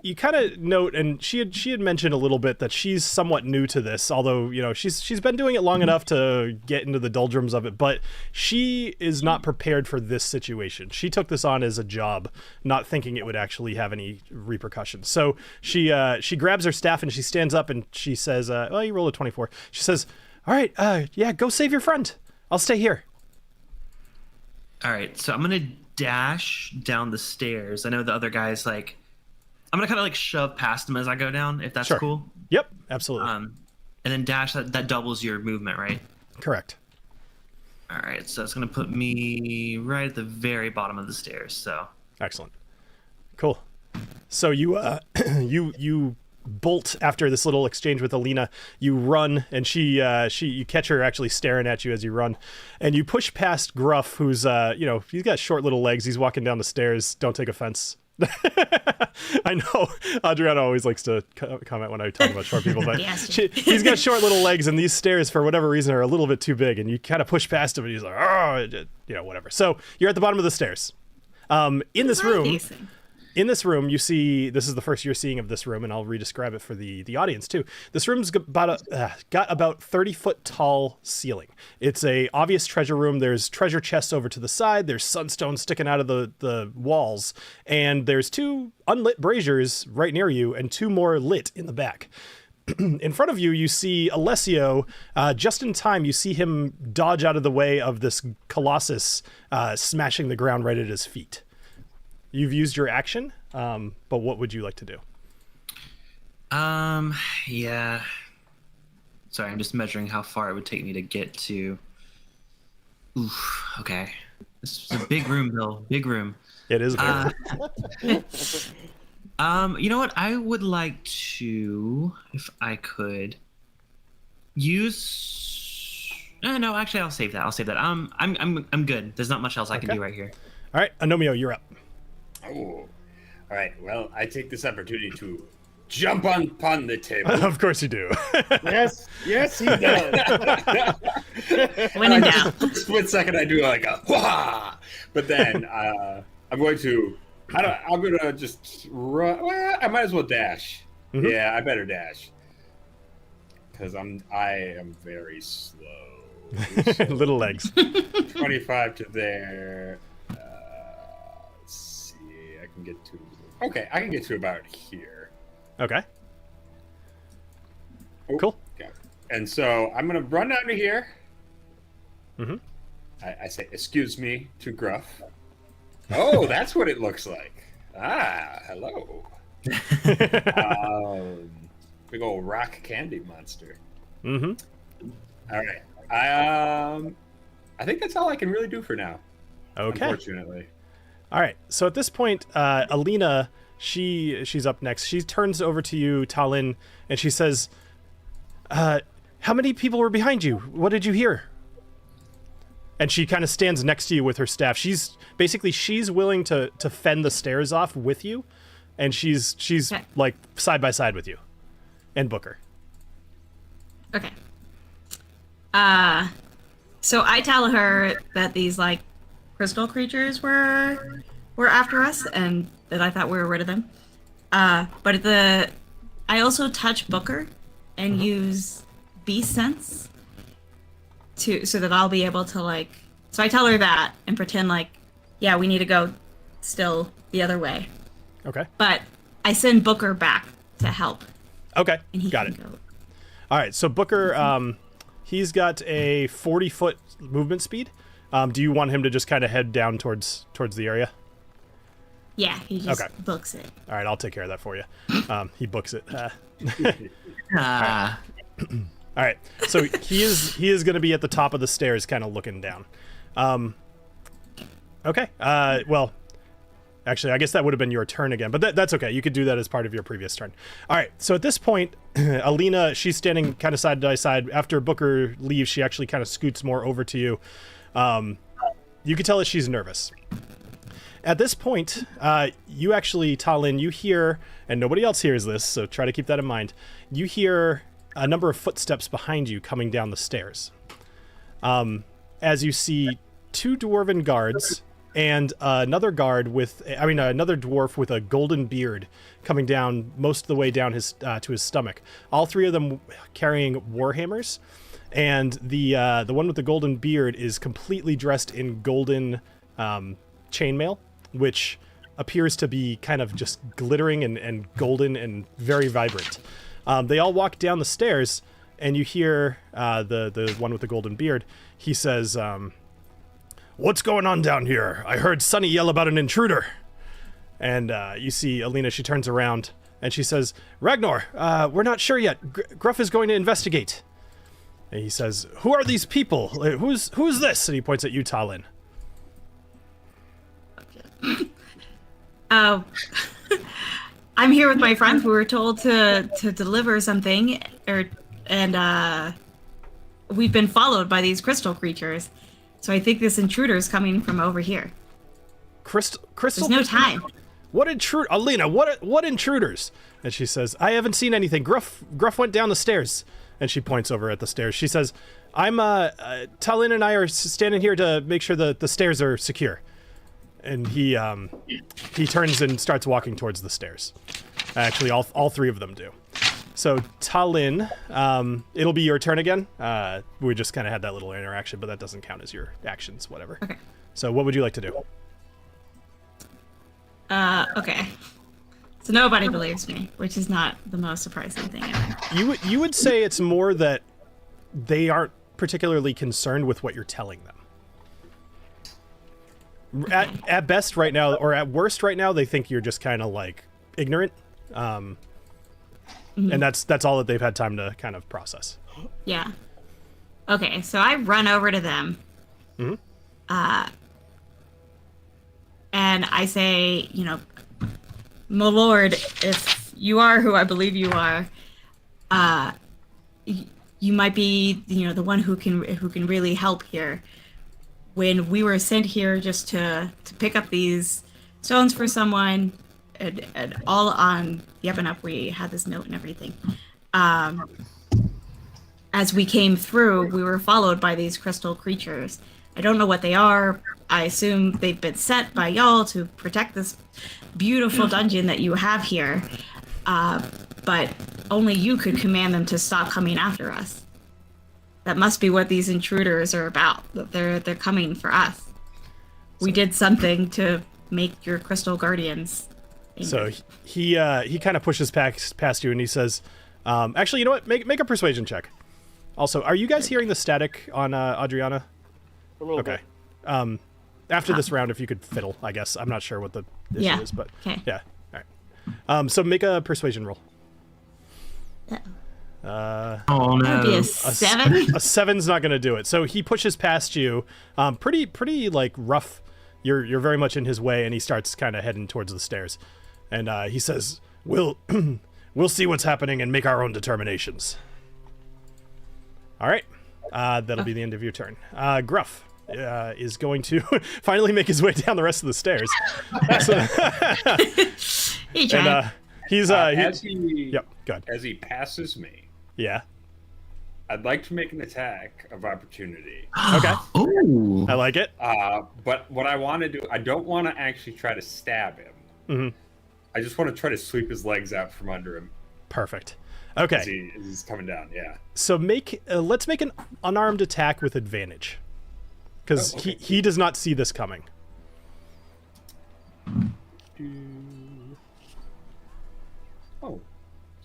Speaker 1: you kind of note, and she had mentioned a little bit that she's somewhat new to this, although she's been doing it long enough to get into the doldrums of it. But she is not prepared for this situation. She took this on as a job, not thinking it would actually have any repercussions. So she grabs her staff and she stands up and she says, "Well, you rolled a 24." She says, "All right, yeah, go save your friend. I'll stay here."
Speaker 4: All right, so I'm gonna dash down the stairs. I know the other guy's like, I'm gonna kind of like shove past him as I go down, if that's
Speaker 1: Sure.
Speaker 4: cool.
Speaker 1: Yep, absolutely.
Speaker 4: And then dash, that doubles your movement, right?
Speaker 1: Correct.
Speaker 4: All right, so it's gonna put me right at the very bottom of the stairs. So
Speaker 1: Excellent. Cool. So you you bolt after this little exchange with Alina. You run, and you catch her actually staring at you as you run, and you push past Gruff, who's he's got short little legs. He's walking down the stairs. Don't take offense. I know Adriana always likes to comment when I talk about short people, but
Speaker 2: Yes.
Speaker 1: he's got short little legs, and these stairs, for whatever reason, are a little bit too big, and you kind of push past him, and he's like, oh, whatever. So you're at the bottom of the stairs. In this room, you see, this is the first you're seeing of this room, and I'll re-describe it for the audience too. This room's got about 30-foot tall ceiling. It's a obvious treasure room. There's treasure chests over to the side. There's sunstone sticking out of the walls, and there's 2 unlit braziers right near you, and 2 more lit in the back. In front of you, you see Alessio. Just in time, you see him dodge out of the way of this colossus, smashing the ground right at his feet. You've used your action, but what would you like to do?
Speaker 4: Yeah. Sorry, I'm just measuring how far it would take me to get to. Oof. Okay. This is a big room, Bill. Big room.
Speaker 1: It is.
Speaker 4: You know what? I would like to, if I could, use. No, actually, I'll save that. I'm good. There's not much else I can do right here.
Speaker 1: All right, Agnomeio, you're up.
Speaker 5: Oh, all right. Well, I take this opportunity to jump upon the table.
Speaker 1: Of course you do.
Speaker 3: Yes, he does.
Speaker 2: When in doubt.
Speaker 5: Split second, I do like a wah, but then I'm going to. I'm gonna just run. Well, I might as well dash.
Speaker 1: Mhm.
Speaker 5: Yeah, I better dash because I am very slow.
Speaker 1: Little legs.
Speaker 5: 25 to there. Let's see. I can get to. Okay, I can get to about here.
Speaker 1: Okay.
Speaker 5: Oh,
Speaker 1: Cool.
Speaker 5: Okay. And so I'm gonna run down to here.
Speaker 1: Mm-hmm.
Speaker 5: I say, "Excuse me," to Gruff. Oh, that's what it looks like. Ah, hello. Big old rock candy monster.
Speaker 1: Mm-hmm.
Speaker 5: All right. I think that's all I can really do for now.
Speaker 1: Okay.
Speaker 5: Unfortunately.
Speaker 1: All right. So at this point, Alina, she's up next. She turns over to you, TaLin, and she says, "How many people were behind you? What did you hear?" And she kind of stands next to you with her staff. She's willing to fend the stairs off with you, and she's
Speaker 2: Okay.
Speaker 1: like side by side with you, and Booker.
Speaker 2: Okay. So I tell her that these like crystal creatures were after us, and that I thought we were rid of them. But I also touch Booker and use beast sense so that I'll be able to like. So I tell her that and pretend like, yeah, we need to go still the other way.
Speaker 1: Okay.
Speaker 2: But I send Booker back to help,
Speaker 1: Okay.
Speaker 2: and he
Speaker 1: Got
Speaker 2: can
Speaker 1: it.
Speaker 2: go.
Speaker 1: All right. So Booker, he's got a 40-foot movement speed. Do you want him to just kind of head down towards the area?
Speaker 2: Yeah, he just
Speaker 1: Okay.
Speaker 2: books it.
Speaker 1: All right, I'll take care of that for you. He books it.
Speaker 4: Ah.
Speaker 1: All right, so he is going to be at the top of the stairs, kind of looking down. Okay. Well, actually, I guess that would have been your turn again, but that's okay. You could do that as part of your previous turn. All right. So at this point, Alina, she's standing kind of side by side. After Booker leaves, she actually kind of scoots more over to you. You can tell that she's nervous. At this point, you actually, TaLin, you hear, and nobody else hears this, so try to keep that in mind. You hear a number of footsteps behind you coming down the stairs. As you see two dwarven guards and another dwarf with a golden beard coming down most of the way down his to his stomach. All three of them carrying warhammers, and the one with the golden beard is completely dressed in golden chainmail, which appears to be kind of just glittering and golden and very vibrant. They all walk down the stairs, and you hear the one with the golden beard. He says, "What's going on down here? I heard Sonny yell about an intruder." And you see Alina, she turns around, and she says, "Ragnar, we're not sure yet. Gruff is going to investigate." And he says, "Who are these people? Who's this?" And he points at you, TaLin.
Speaker 2: I'm here with my friends. We were told to deliver something, and we've been followed by these crystal creatures. So I think this intruder is coming from over here.
Speaker 1: Crystal.
Speaker 2: There's no time.
Speaker 1: What intruder, Alina? What intruders? And she says, "I haven't seen anything. Gruff went down the stairs." And she points over at the stairs. She says, "I'm TaLin and I are standing here to make sure the stairs are secure." And he turns and starts walking towards the stairs. Actually, all three of them do. So TaLin, it'll be your turn again. We just kind of had that little interaction, but that doesn't count as your actions, whatever.
Speaker 2: Okay.
Speaker 1: So what would you like to do?
Speaker 2: Okay. So nobody believes me, which is not the most surprising thing ever.
Speaker 1: You would say it's more that they aren't particularly concerned with what you're telling them. At best right now, or at worst right now, they think you're just kind of like ignorant. And that's all that they've had time to kind of process.
Speaker 2: Yeah. Okay, so I run over to them.
Speaker 1: Mm-hmm.
Speaker 2: And I say, "My lord, if you are who I believe you are, you might be, the one who can really help here. When we were sent here just to pick up these stones for someone, and all on the up and up, we had this note and everything. As we came through, we were followed by these crystal creatures. I don't know what they are. I assume they've been sent by y'all to protect this beautiful dungeon that you have here. But only you could command them to stop coming after us. That must be what these intruders are about, that they're coming for us. We did something to make your crystal guardians.
Speaker 1: So he kind of pushes past you and he says, actually, you know what? Make a persuasion check. Also, are you guys hearing the static on Adriana?
Speaker 3: A little
Speaker 1: Okay.
Speaker 3: bit.
Speaker 1: After this round, if you could fiddle, I guess. I'm not sure what the issue is, but
Speaker 2: Okay.
Speaker 1: yeah. All right. So make a persuasion roll.
Speaker 4: Oh
Speaker 2: That'd be
Speaker 4: no.
Speaker 2: a 7.
Speaker 1: A 7's not going to do it. So he pushes past you, pretty like rough. You're very much in his way, and he starts kind of heading towards the stairs. And he says, "We'll see what's happening and make our own determinations." All right. That'll be the end of your turn. Gruff is going to finally make his way down the rest of the stairs.
Speaker 2: He tried.
Speaker 1: And he's
Speaker 5: as he
Speaker 1: yep. Go ahead.
Speaker 5: as he passes me,
Speaker 1: Yeah.
Speaker 5: I'd like to make an attack of opportunity.
Speaker 1: Okay.
Speaker 4: Ooh.
Speaker 1: I like it.
Speaker 5: But what I want to do, I don't want to actually try to stab him.
Speaker 1: Mhm.
Speaker 5: I just want to try to sweep his legs out from under him
Speaker 1: Perfect.
Speaker 5: as
Speaker 1: Okay.
Speaker 5: he's coming down. Yeah.
Speaker 1: So let's make an unarmed attack with advantage, because
Speaker 5: Oh, okay.
Speaker 1: he does not see this coming.
Speaker 5: Oh,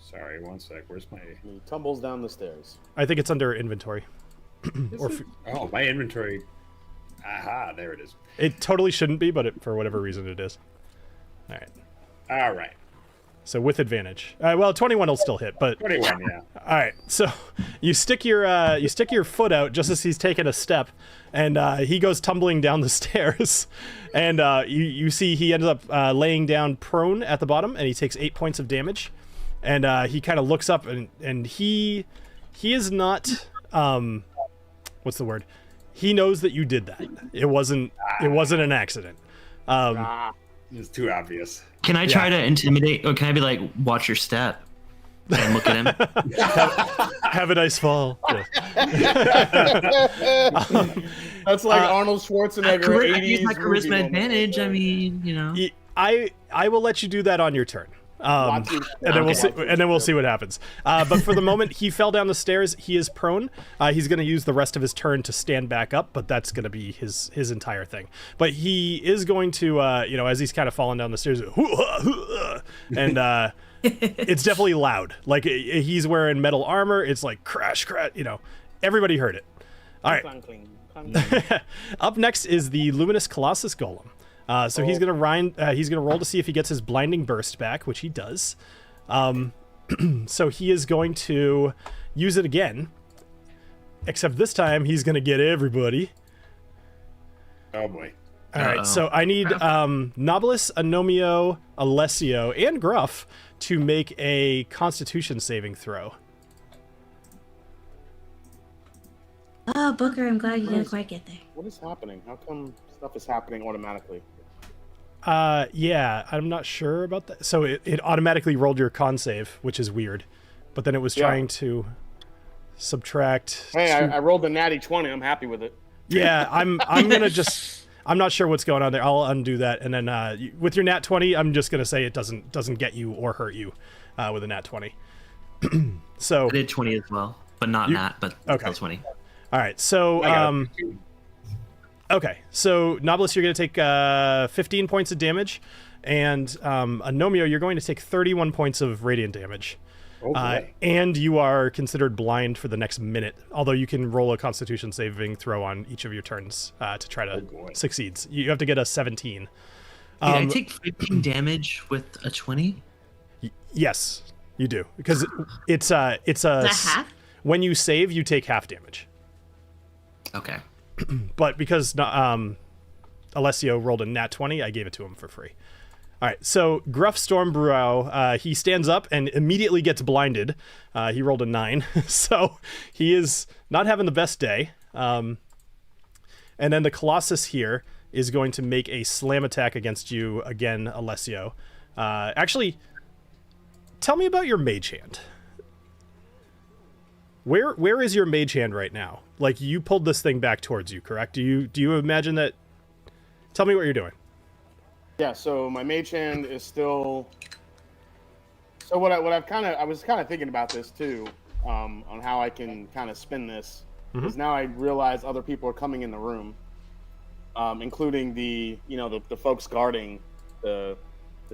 Speaker 5: sorry. One sec. Where's my?
Speaker 3: He tumbles down the stairs.
Speaker 1: I think it's under inventory. Or
Speaker 5: Oh, my inventory. Aha! There it is.
Speaker 1: it totally shouldn't be, but for whatever reason it is. All right.
Speaker 5: All right.
Speaker 1: So with advantage. Well, 21 will still hit, but
Speaker 5: 21. Yeah.
Speaker 1: all right. So you stick your foot out just as he's taking a step, and he goes tumbling down the stairs, and you see he ends up laying down prone at the bottom, and he takes 8 points of damage, and he kind of looks up, and he is not what's the word? He knows that you did that. It wasn't an accident.
Speaker 5: It's too obvious.
Speaker 4: Can I try to intimidate, or can I be like, watch your step? And look at him.
Speaker 1: Have a nice fall. Yeah.
Speaker 3: That's like Arnold Schwarzenegger.
Speaker 4: I use my
Speaker 3: 80s movie
Speaker 4: charisma
Speaker 3: moment.
Speaker 4: advantage. I mean, you know.
Speaker 1: I will let you do that on your turn. And
Speaker 3: Watch
Speaker 1: then we'll see.
Speaker 3: Okay.
Speaker 1: And then we'll see what happens. But for the moment, he fell down the stairs. He is prone. He's going to use the rest of his turn to stand back up, but that's going to be his entire thing. But he is going to, as he's kind of falling down the stairs, and it's definitely loud. Like he's wearing metal armor. It's like crash, crash. Everybody heard it. All right.
Speaker 3: Clang, cling, clang, cling.
Speaker 1: Up next is the Luminous Colossus Golem. So he's gonna roll to see if he gets his blinding burst back, which he does. So he is going to use it again, except this time he's gonna get everybody.
Speaker 5: Oh boy.
Speaker 1: All right,
Speaker 4: Uh-oh.
Speaker 1: so I need Knobolas, Agnomeio, Alessio, and Gruff to make a Constitution saving throw.
Speaker 2: Oh, Booker, I'm glad you didn't quite get there.
Speaker 3: What is happening? How come stuff is happening automatically?
Speaker 1: Yeah, I'm not sure about that. So it automatically rolled your con save, which is weird. But then it was
Speaker 3: Yeah.
Speaker 1: trying to subtract.
Speaker 3: Hey, I rolled a natty 20. I'm happy with it.
Speaker 1: Yeah, I'm gonna just. I'm not sure what's going on there. I'll undo that, and then with your nat 20, I'm just gonna say it doesn't get you or hurt you with a nat 20. So
Speaker 4: I did 20 as well, but not nat, but
Speaker 1: Okay.
Speaker 4: still 20.
Speaker 1: all right, so
Speaker 5: I got it.
Speaker 1: okay, so Knobolas, you're gonna take 15 points of damage, and Agnomeio, you're going to take 31 points of radiant damage.
Speaker 5: Oh boy.
Speaker 1: And you are considered blind for the next minute, although you can roll a Constitution saving throw on each of your turns to try to
Speaker 5: boy.
Speaker 1: succeed. You have to get a 17.
Speaker 4: Did I take 15 damage with a 20?
Speaker 1: Yes, you do, because it's a
Speaker 2: Is that half?
Speaker 1: when you save, you take half damage.
Speaker 4: Okay.
Speaker 1: But because Alessio rolled a nat 20, I gave it to him for free. All right, so Gruff Stormbrow, he stands up and immediately gets blinded. He rolled a 9, so he is not having the best day. And then the Colossus here is going to make a slam attack against you again, Alessio. Actually, tell me about your mage hand. Where is your mage hand right now? Like, you pulled this thing back towards you, correct? Do you imagine that? Tell me what you're doing.
Speaker 3: Yeah, so my mage hand is still. So I was kind of thinking about this too, on how I can kind of spin this, because now I realize other people are coming in the room, including the folks guarding the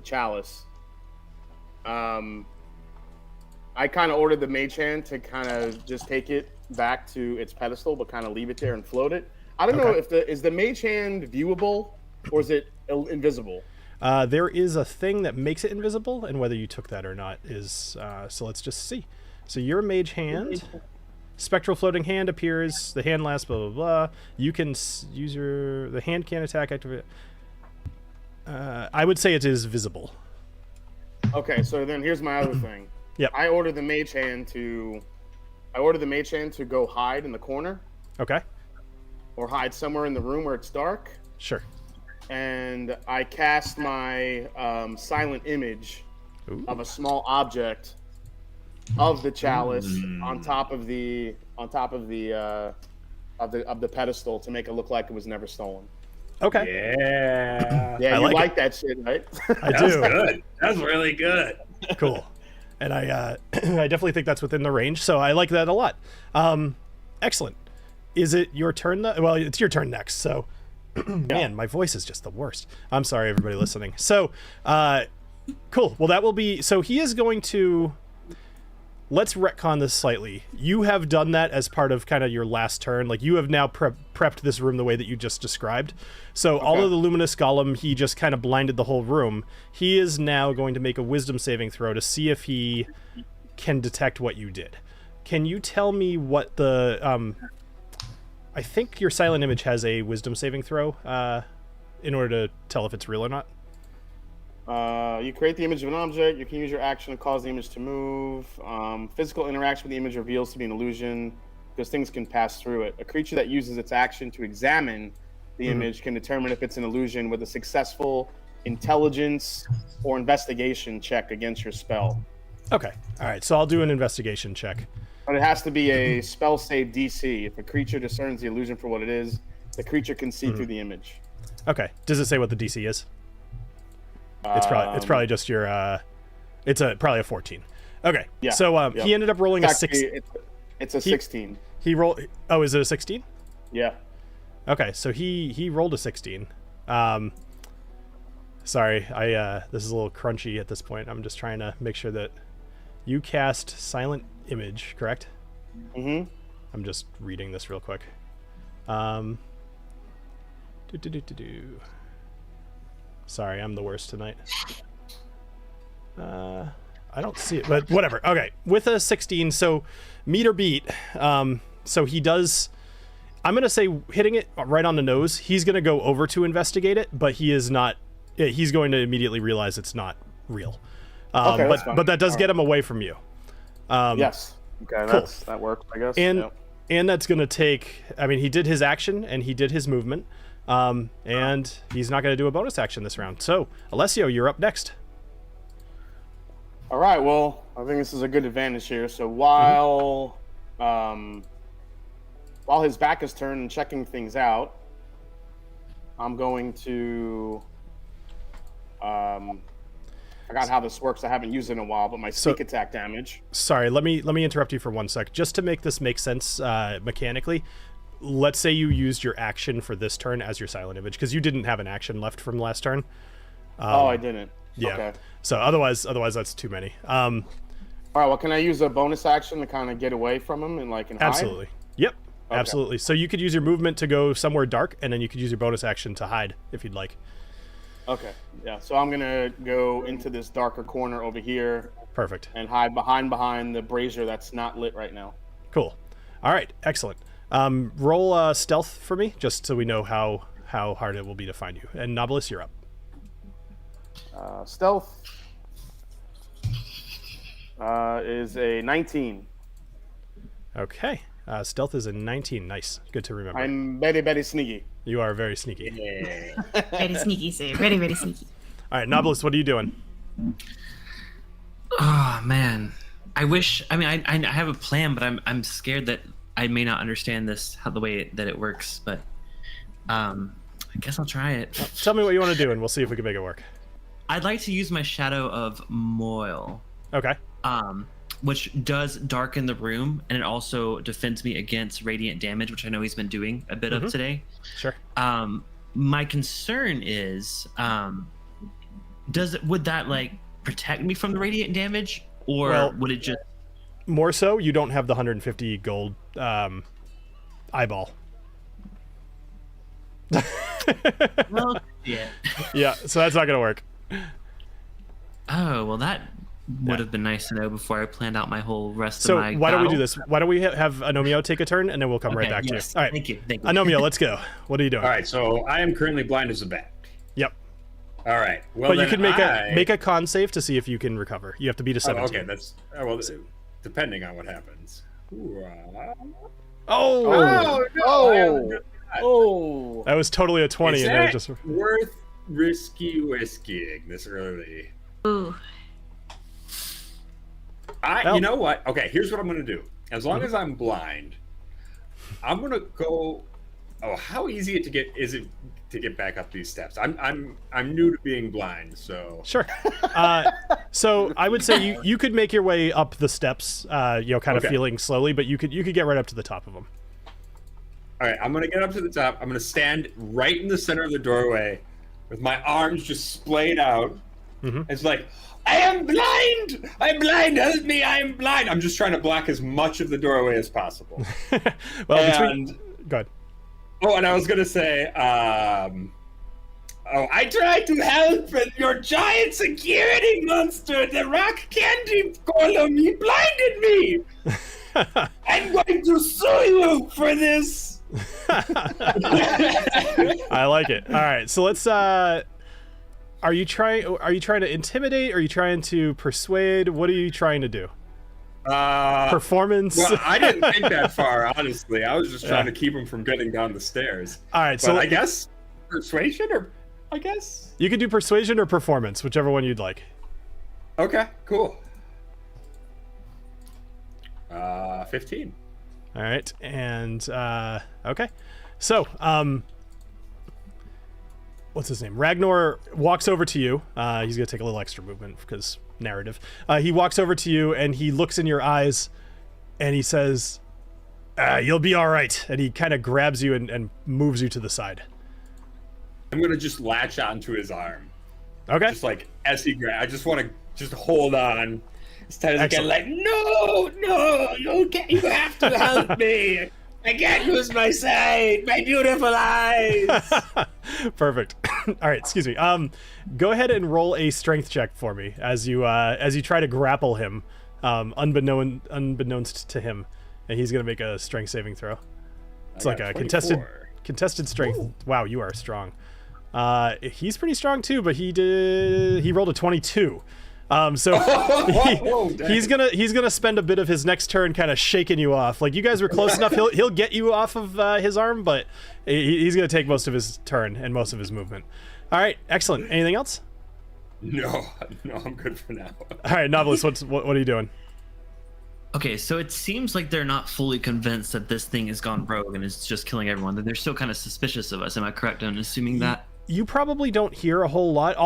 Speaker 3: chalice. I kind of ordered the mage hand to kind of just take it back to its pedestal, but kind of leave it there and float it. I don't know if is the mage hand viewable or is it invisible?
Speaker 1: There is a thing that makes it invisible, and whether you took that or not is so. Let's just see. So your mage hand, spectral floating hand appears. The hand lasts blah blah blah. You can use the hand can attack activate. I would say it is visible.
Speaker 3: Okay, so then here's my other thing.
Speaker 1: Yep.
Speaker 3: I ordered the mage hand to go hide in the corner.
Speaker 1: Okay.
Speaker 3: Or hide somewhere in the room where it's dark.
Speaker 1: Sure.
Speaker 3: And I cast my silent image of a small object of the chalice on top of the pedestal to make it look like it was never stolen.
Speaker 1: Okay.
Speaker 5: Yeah.
Speaker 3: You like that shit, right?
Speaker 1: I
Speaker 5: That
Speaker 1: do.
Speaker 5: was good. That was really good.
Speaker 1: Cool. And I I definitely think that's within the range, so I like that a lot. Excellent. Is it your turn? Well, it's your turn next. So, man, my voice is just the worst. I'm sorry, everybody listening. So, cool. Well, that will be. So he is going to. Let's retcon this slightly. You have done that as part of kind of your last turn. Like, you have now prepped this room the way that you just described. So all of the luminous golem, he just kind of blinded the whole room. He is now going to make a wisdom saving throw to see if he can detect what you did. Can you tell me what the... I think your silent image has a wisdom saving throw in order to tell if it's real or not.
Speaker 3: You create the image of an object. You can use your action to cause the image to move. Physical interaction with the image reveals to be an illusion because things can pass through it. A creature that uses its action to examine the image can determine if it's an illusion with a successful intelligence or investigation check against your spell.
Speaker 1: Okay. All right. So I'll do an investigation check.
Speaker 3: But it has to be a spell save DC. If a creature discerns the illusion for what it is, the creature can see through the image.
Speaker 1: Okay. Does it say what the DC is? It's probably just your probably a 14. Okay.
Speaker 3: Yeah.
Speaker 1: So he ended up rolling a 6.
Speaker 3: It's a 16.
Speaker 1: He rolled. Oh, is it a 16?
Speaker 3: Yeah.
Speaker 1: Okay. So he rolled a 16. Sorry, this is a little crunchy at this point. I'm just trying to make sure that you cast silent image, correct?
Speaker 3: Mm-hmm.
Speaker 1: I'm just reading this real quick. Sorry, I'm the worst tonight. I don't see it, but whatever. Okay, with a 16, so meet or beat. So he does. I'm gonna say hitting it right on the nose. He's gonna go over to investigate it, but he is not. He's going to immediately realize it's not real.
Speaker 3: Okay,
Speaker 1: but that does get him away from you.
Speaker 3: Yes. Okay,
Speaker 1: cool.
Speaker 3: That works, I guess.
Speaker 1: And that's gonna take. I mean, he did his action and he did his movement. And he's not going to do a bonus action this round. So, Alessio, you're up next.
Speaker 3: All right. Well, I think this is a good advantage here. So while his back is turned and checking things out, I'm going to. I forgot how this works. I haven't used it in a while, but my sneak attack damage.
Speaker 1: Sorry, let me interrupt you for 1 sec, just to make this make sense mechanically. Let's say you used your action for this turn as your silent image, because you didn't have an action left from last turn.
Speaker 3: I didn't.
Speaker 1: Yeah.
Speaker 3: Okay.
Speaker 1: So otherwise that's too many.
Speaker 3: All right. Well, can I use a bonus action to kind of get away from him and hide?
Speaker 1: Absolutely. Yep. Okay. Absolutely. So you could use your movement to go somewhere dark, and then you could use your bonus action to hide if you'd like.
Speaker 3: Okay. Yeah. So I'm gonna go into this darker corner over here.
Speaker 1: Perfect.
Speaker 3: And hide behind the brazier that's not lit right now.
Speaker 1: Cool. All right. Excellent. Roll stealth for me, just so we know how hard it will be to find you. And Knobolas, you're up.
Speaker 3: Stealth is a 19.
Speaker 1: Okay. Stealth is a 19. Nice. Good to remember.
Speaker 3: I'm very, very sneaky.
Speaker 1: You are very sneaky.
Speaker 5: Yeah.
Speaker 2: Very sneaky, sir. Very, very sneaky.
Speaker 1: All right, Knobolas, what are you doing?
Speaker 4: Oh man, I wish. I mean, I have a plan, but I'm scared that I may not understand this the way that it works. But I guess I'll try it.
Speaker 1: Tell me what you want to do, and we'll see if we can make it work.
Speaker 4: I'd like to use my Shadow of Moil.
Speaker 1: Okay.
Speaker 4: Which does darken the room, and it also defends me against radiant damage, which I know he's been doing a bit of today.
Speaker 1: Sure.
Speaker 4: my concern is, would that like protect me from the radiant damage, or would it just
Speaker 1: more so? You don't have the 150 gold eyeball.
Speaker 4: Well, yeah.
Speaker 1: Yeah, so that's not gonna work.
Speaker 4: Oh well, that would have been nice to know before I planned out my whole rest
Speaker 1: So
Speaker 4: of my
Speaker 1: why don't we
Speaker 4: battle.
Speaker 1: do this? Why don't we have Agnomeio take a turn, and then we'll come right back
Speaker 4: yes.
Speaker 1: to you. All right.
Speaker 4: Thank you.
Speaker 1: Agnomeio, let's go. What are you doing?
Speaker 5: All right, so I am currently blind as a bat.
Speaker 1: Yep.
Speaker 5: All right. Well,
Speaker 1: But you
Speaker 5: then
Speaker 1: can make a con save to see if you can recover. You have to beat a 17.
Speaker 5: okay, that's well, depending on what happens.
Speaker 1: Oh!
Speaker 3: Oh.
Speaker 1: That was totally a 20,
Speaker 5: Is
Speaker 1: and then it
Speaker 5: that
Speaker 1: just.
Speaker 5: worth risky whiskeying this early?
Speaker 2: Ooh.
Speaker 5: You know what? Okay, here's what I'm gonna do. As long as I'm blind, I'm gonna go. Oh, how easy is it to get back up these steps? I'm new to being blind, so
Speaker 1: Sure. So I would say you could make your way up the steps, kind of
Speaker 5: Okay.
Speaker 1: feeling slowly, but you could get right up to the top of them.
Speaker 5: All right, I'm gonna get up to the top. I'm gonna stand right in the center of the doorway, with my arms just splayed out.
Speaker 1: Mhm.
Speaker 5: It's like, I am blind. I'm blind. Help me. I am blind. I'm just trying to block as much of the doorway as possible.
Speaker 1: Well, go ahead.
Speaker 5: Oh, and I was gonna say, I tried to help, but your giant security monster, the rock candy golem, he blinded me. I'm going to sue you for this.
Speaker 1: I like it. All right, so let's. Are you trying to intimidate? Are you trying to persuade? What are you trying to do? Performance.
Speaker 5: Well, I didn't think that far, honestly. I was just trying to keep him from getting down the stairs.
Speaker 1: All right,
Speaker 5: But
Speaker 1: so
Speaker 5: I guess persuasion, or I guess.
Speaker 1: you can do persuasion or performance, whichever one you'd like.
Speaker 5: Okay, cool. 15.
Speaker 1: All right, and okay, so what's his name? Ragnar walks over to you. He's gonna take a little extra movement because narrative. He walks over to you and he looks in your eyes, and he says, "You'll be all right." And he kind of grabs you and moves you to the side.
Speaker 5: I'm gonna just latch onto his arm.
Speaker 1: Okay.
Speaker 5: Just like as he grabs, I just want to just hold on as tight as I can.
Speaker 1: Excellent.
Speaker 5: Like, no, you have to help me. I can't lose my sight, my beautiful eyes.
Speaker 1: Perfect. All right, excuse me. Go ahead and roll a strength check for me as you try to grapple him, unbeknownst to him, and he's gonna make a strength saving throw. It's like a
Speaker 5: 24.
Speaker 1: contested strength. Ooh. Wow, you are strong. He's pretty strong too, but he rolled a 22. So he's gonna spend a bit of his next turn kind of shaking you off. Like, you guys were close enough. He'll get you off of his arm, but he's gonna take most of his turn and most of his movement. All right, excellent. Anything else?
Speaker 5: No, I'm good for now.
Speaker 1: All right, Knobolas, what are you doing?
Speaker 4: Okay, so it seems like they're not fully convinced that this thing has gone rogue and is just killing everyone. That they're still kind of suspicious of us. Am I correct in assuming that?
Speaker 1: You probably don't hear a whole lot.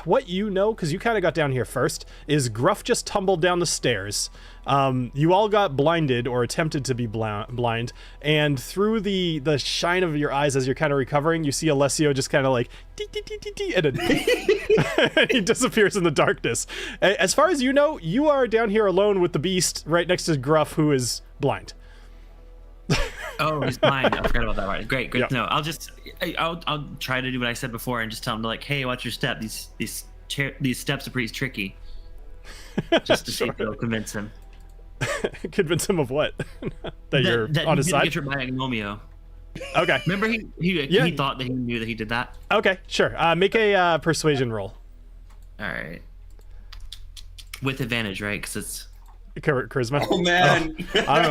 Speaker 1: What you know, because you kind of got down here first, is Gruff just tumbled down the stairs. You all got blinded or attempted to be blind, and through the shine of your eyes as you're kind of recovering, you see Alessio just kind of like dee, dee, dee, dee, dee, and then he disappears in the darkness. As far as you know, you are down here alone with the beast right next to Gruff, who is blind.
Speaker 4: Oh, he's blind. I forgot about that. Right. Great
Speaker 1: Yeah.
Speaker 4: to know. I'll try to do what I said before and just tell him to, like, hey, watch your step. These steps are pretty tricky. Just to see if it'll convince him.
Speaker 1: Convince him of what? that you're
Speaker 4: that
Speaker 1: on
Speaker 4: he
Speaker 1: his
Speaker 4: didn't
Speaker 1: side?
Speaker 4: get hurt by Agnomeio.
Speaker 1: Okay.
Speaker 4: Remember, he thought that he knew that he did that.
Speaker 1: Okay, sure. Make a persuasion roll.
Speaker 4: All right. With advantage, right? Because it's
Speaker 1: Charisma.
Speaker 5: Oh man,
Speaker 1: I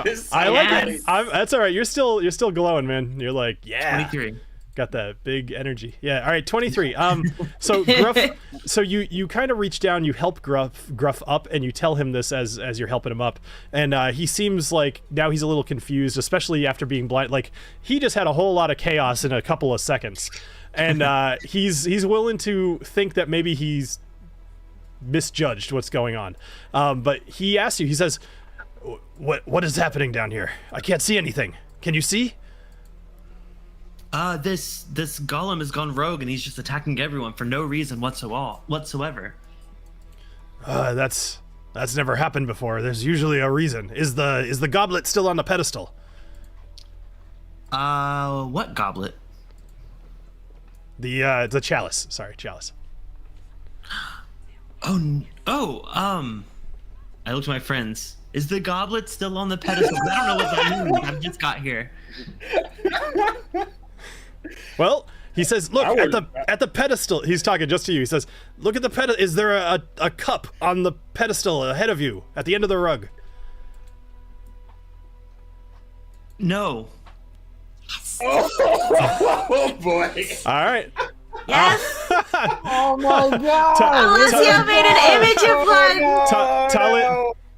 Speaker 1: like it. That's all right. You're still glowing, man. You're like, yeah.
Speaker 4: 23.
Speaker 1: Got that big energy. Yeah. All right. 23. So Gruff. So you kind of reach down. You help Gruff up, and you tell him this as you're helping him up. And he seems like now he's a little confused, especially after being blind. Like, he just had a whole lot of chaos in a couple of seconds, and he's willing to think that maybe he's misjudged what's going on. But he asks you. He says, "What is happening down here? I can't see anything. Can you see?"
Speaker 4: This golem has gone rogue and he's just attacking everyone for no reason whatsoever.
Speaker 1: That's never happened before. There's usually a reason. Is the goblet still on the pedestal?
Speaker 4: What goblet?
Speaker 1: The chalice. Sorry, chalice.
Speaker 4: I looked at my friends. Is the goblet still on the pedestal? I don't know what that means. I just got here.
Speaker 1: Well, he says, look, at the pedestal. He's talking just to you. He says, look at the pedestal. Is there a cup on the pedestal ahead of you at the end of the rug?
Speaker 4: No.
Speaker 5: Oh boy!
Speaker 1: All right.
Speaker 2: Yes.
Speaker 3: Oh my god!
Speaker 2: Alessio made an image of blood.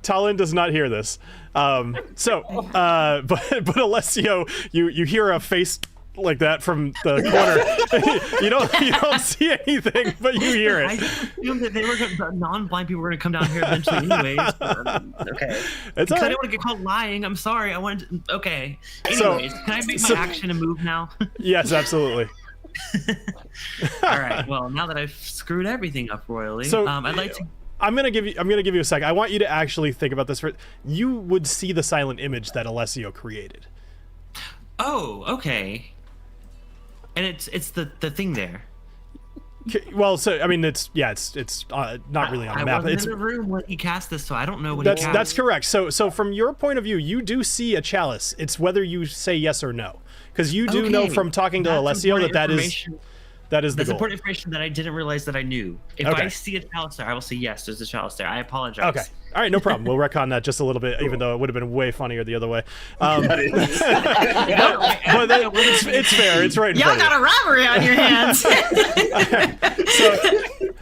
Speaker 1: TaLin does not hear this. But Alessio, you hear a face like that from the corner. you don't see anything, but you hear
Speaker 4: I
Speaker 1: it.
Speaker 4: assumed that the non-blind people were going to come down here eventually anyways. Okay.
Speaker 1: It's
Speaker 4: Because
Speaker 1: all
Speaker 4: I
Speaker 1: right.
Speaker 4: didn't want to get caught lying. I'm sorry. I wanted to... Okay.
Speaker 1: So-
Speaker 4: Anyways, can I make my action and move now?
Speaker 1: Yes, absolutely.
Speaker 4: All right. Well, now that I've screwed everything up royally,
Speaker 1: So,
Speaker 4: I'd like to...
Speaker 1: I'm gonna give you a sec. I want you to actually think about this. You would see the silent image that Alessio created.
Speaker 4: Oh, okay. And it's the thing there.
Speaker 1: Well, so I mean, it's not really on the
Speaker 4: I
Speaker 1: map.
Speaker 4: wasn't
Speaker 1: It's
Speaker 4: in the room when he cast this, so I don't know what he cast.
Speaker 1: that's correct. So from your point of view, you do see a chalice. It's whether you say yes or no, because you do know
Speaker 4: Okay,
Speaker 1: from talking to
Speaker 4: that's
Speaker 1: Alessio
Speaker 4: important
Speaker 1: that is
Speaker 4: information.
Speaker 1: the
Speaker 4: That's
Speaker 1: goal.
Speaker 4: important information that I didn't realize that I knew. If
Speaker 1: Okay.
Speaker 4: I see a chalice there, I will say yes. There's a chalice there. I apologize.
Speaker 1: Okay. All right, no problem. We'll retcon that just a little bit, even though it would have been way funnier the other way.
Speaker 5: That is-
Speaker 1: But it's fair. It's right in
Speaker 2: Y'all
Speaker 1: front of
Speaker 2: got a robbery on your hands.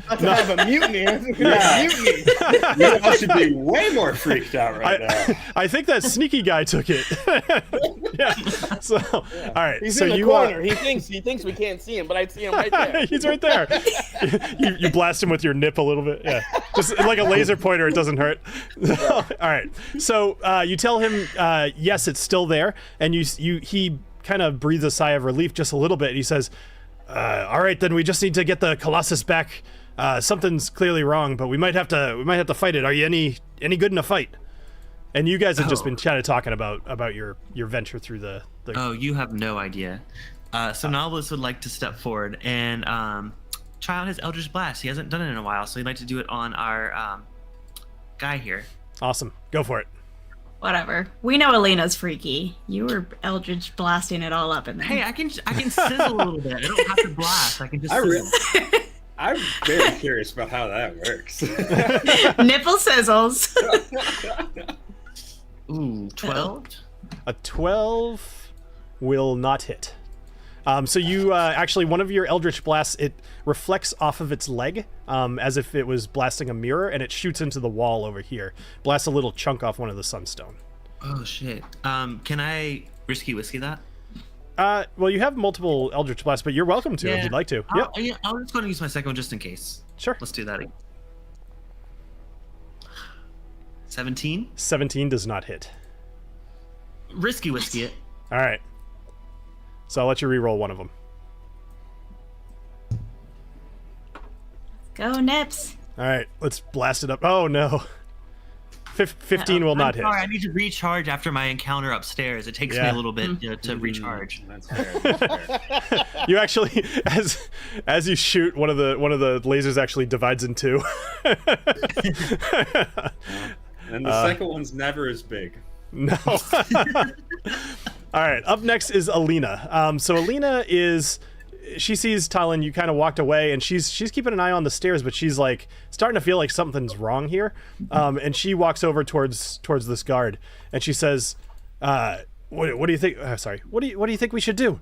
Speaker 3: Not to have a mutiny.
Speaker 5: Yeah.
Speaker 3: Mutiny.
Speaker 5: You all should be way more freaked out right now.
Speaker 1: I think that sneaky guy took it. Yeah. So, all right.
Speaker 3: He's
Speaker 1: so
Speaker 3: in the
Speaker 1: you
Speaker 3: corner. He thinks we can't see him, but I see him right there.
Speaker 1: He's right there. you blast him with your nip a little bit. Yeah. Just like a laser pointer, it doesn't hurt. All right. So you tell him, yes, it's still there, and he kind of breathes a sigh of relief just a little bit. He says, all right, then we just need to get the Colossus back. Something's clearly wrong, but we might have to fight it. Are you any good in a fight? And you guys have just been kind of talking about your venture through the
Speaker 4: Oh, you have no idea. So Knobolas would like to step forward and try out his Eldritch Blast. He hasn't done it in a while, so he'd like to do it on our guy here.
Speaker 1: Awesome. Go for it.
Speaker 2: Whatever. We know Alina's freaky. You were Eldritch blasting it all up in there.
Speaker 4: Hey, I can sizzle a little bit. I don't have to blast. I can just sizzle.
Speaker 5: I'm very curious about how that works.
Speaker 2: Nipple sizzles.
Speaker 4: Ooh, 12?
Speaker 1: A 12 will not hit. So you actually, one of your Eldritch Blasts, it reflects off of its leg as if it was blasting a mirror, and it shoots into the wall over here. Blasts a little chunk off one of the sunstone.
Speaker 4: Oh, shit. Can I risky whiskey that?
Speaker 1: Well, you have multiple Eldritch Blasts, but you're welcome to if you'd like to. Yep.
Speaker 4: I'll just go and use my second one just in case.
Speaker 1: Sure.
Speaker 4: Let's do that again. 17?
Speaker 1: 17 does not hit.
Speaker 4: Risky whiskey it.
Speaker 1: All right. So I'll let you re-roll one of them.
Speaker 2: Go Nips.
Speaker 1: All right, let's blast it up. Oh, no. 15 will not
Speaker 4: I'm
Speaker 1: hit.
Speaker 4: sorry, I need to recharge after my encounter upstairs. It takes me
Speaker 1: Yeah.
Speaker 4: a little bit to recharge.
Speaker 5: That's fair. That's fair.
Speaker 1: You actually, as you shoot, one of the lasers actually divides in two.
Speaker 5: And the second one's never as big.
Speaker 1: No. All right. Up next is Alina. So Alina she sees TaLin. You kind of walked away, and she's keeping an eye on the stairs, but she's like starting to feel like something's wrong here. And she walks over towards this guard, and she says, "What do you think? Sorry. What do you think we should do?"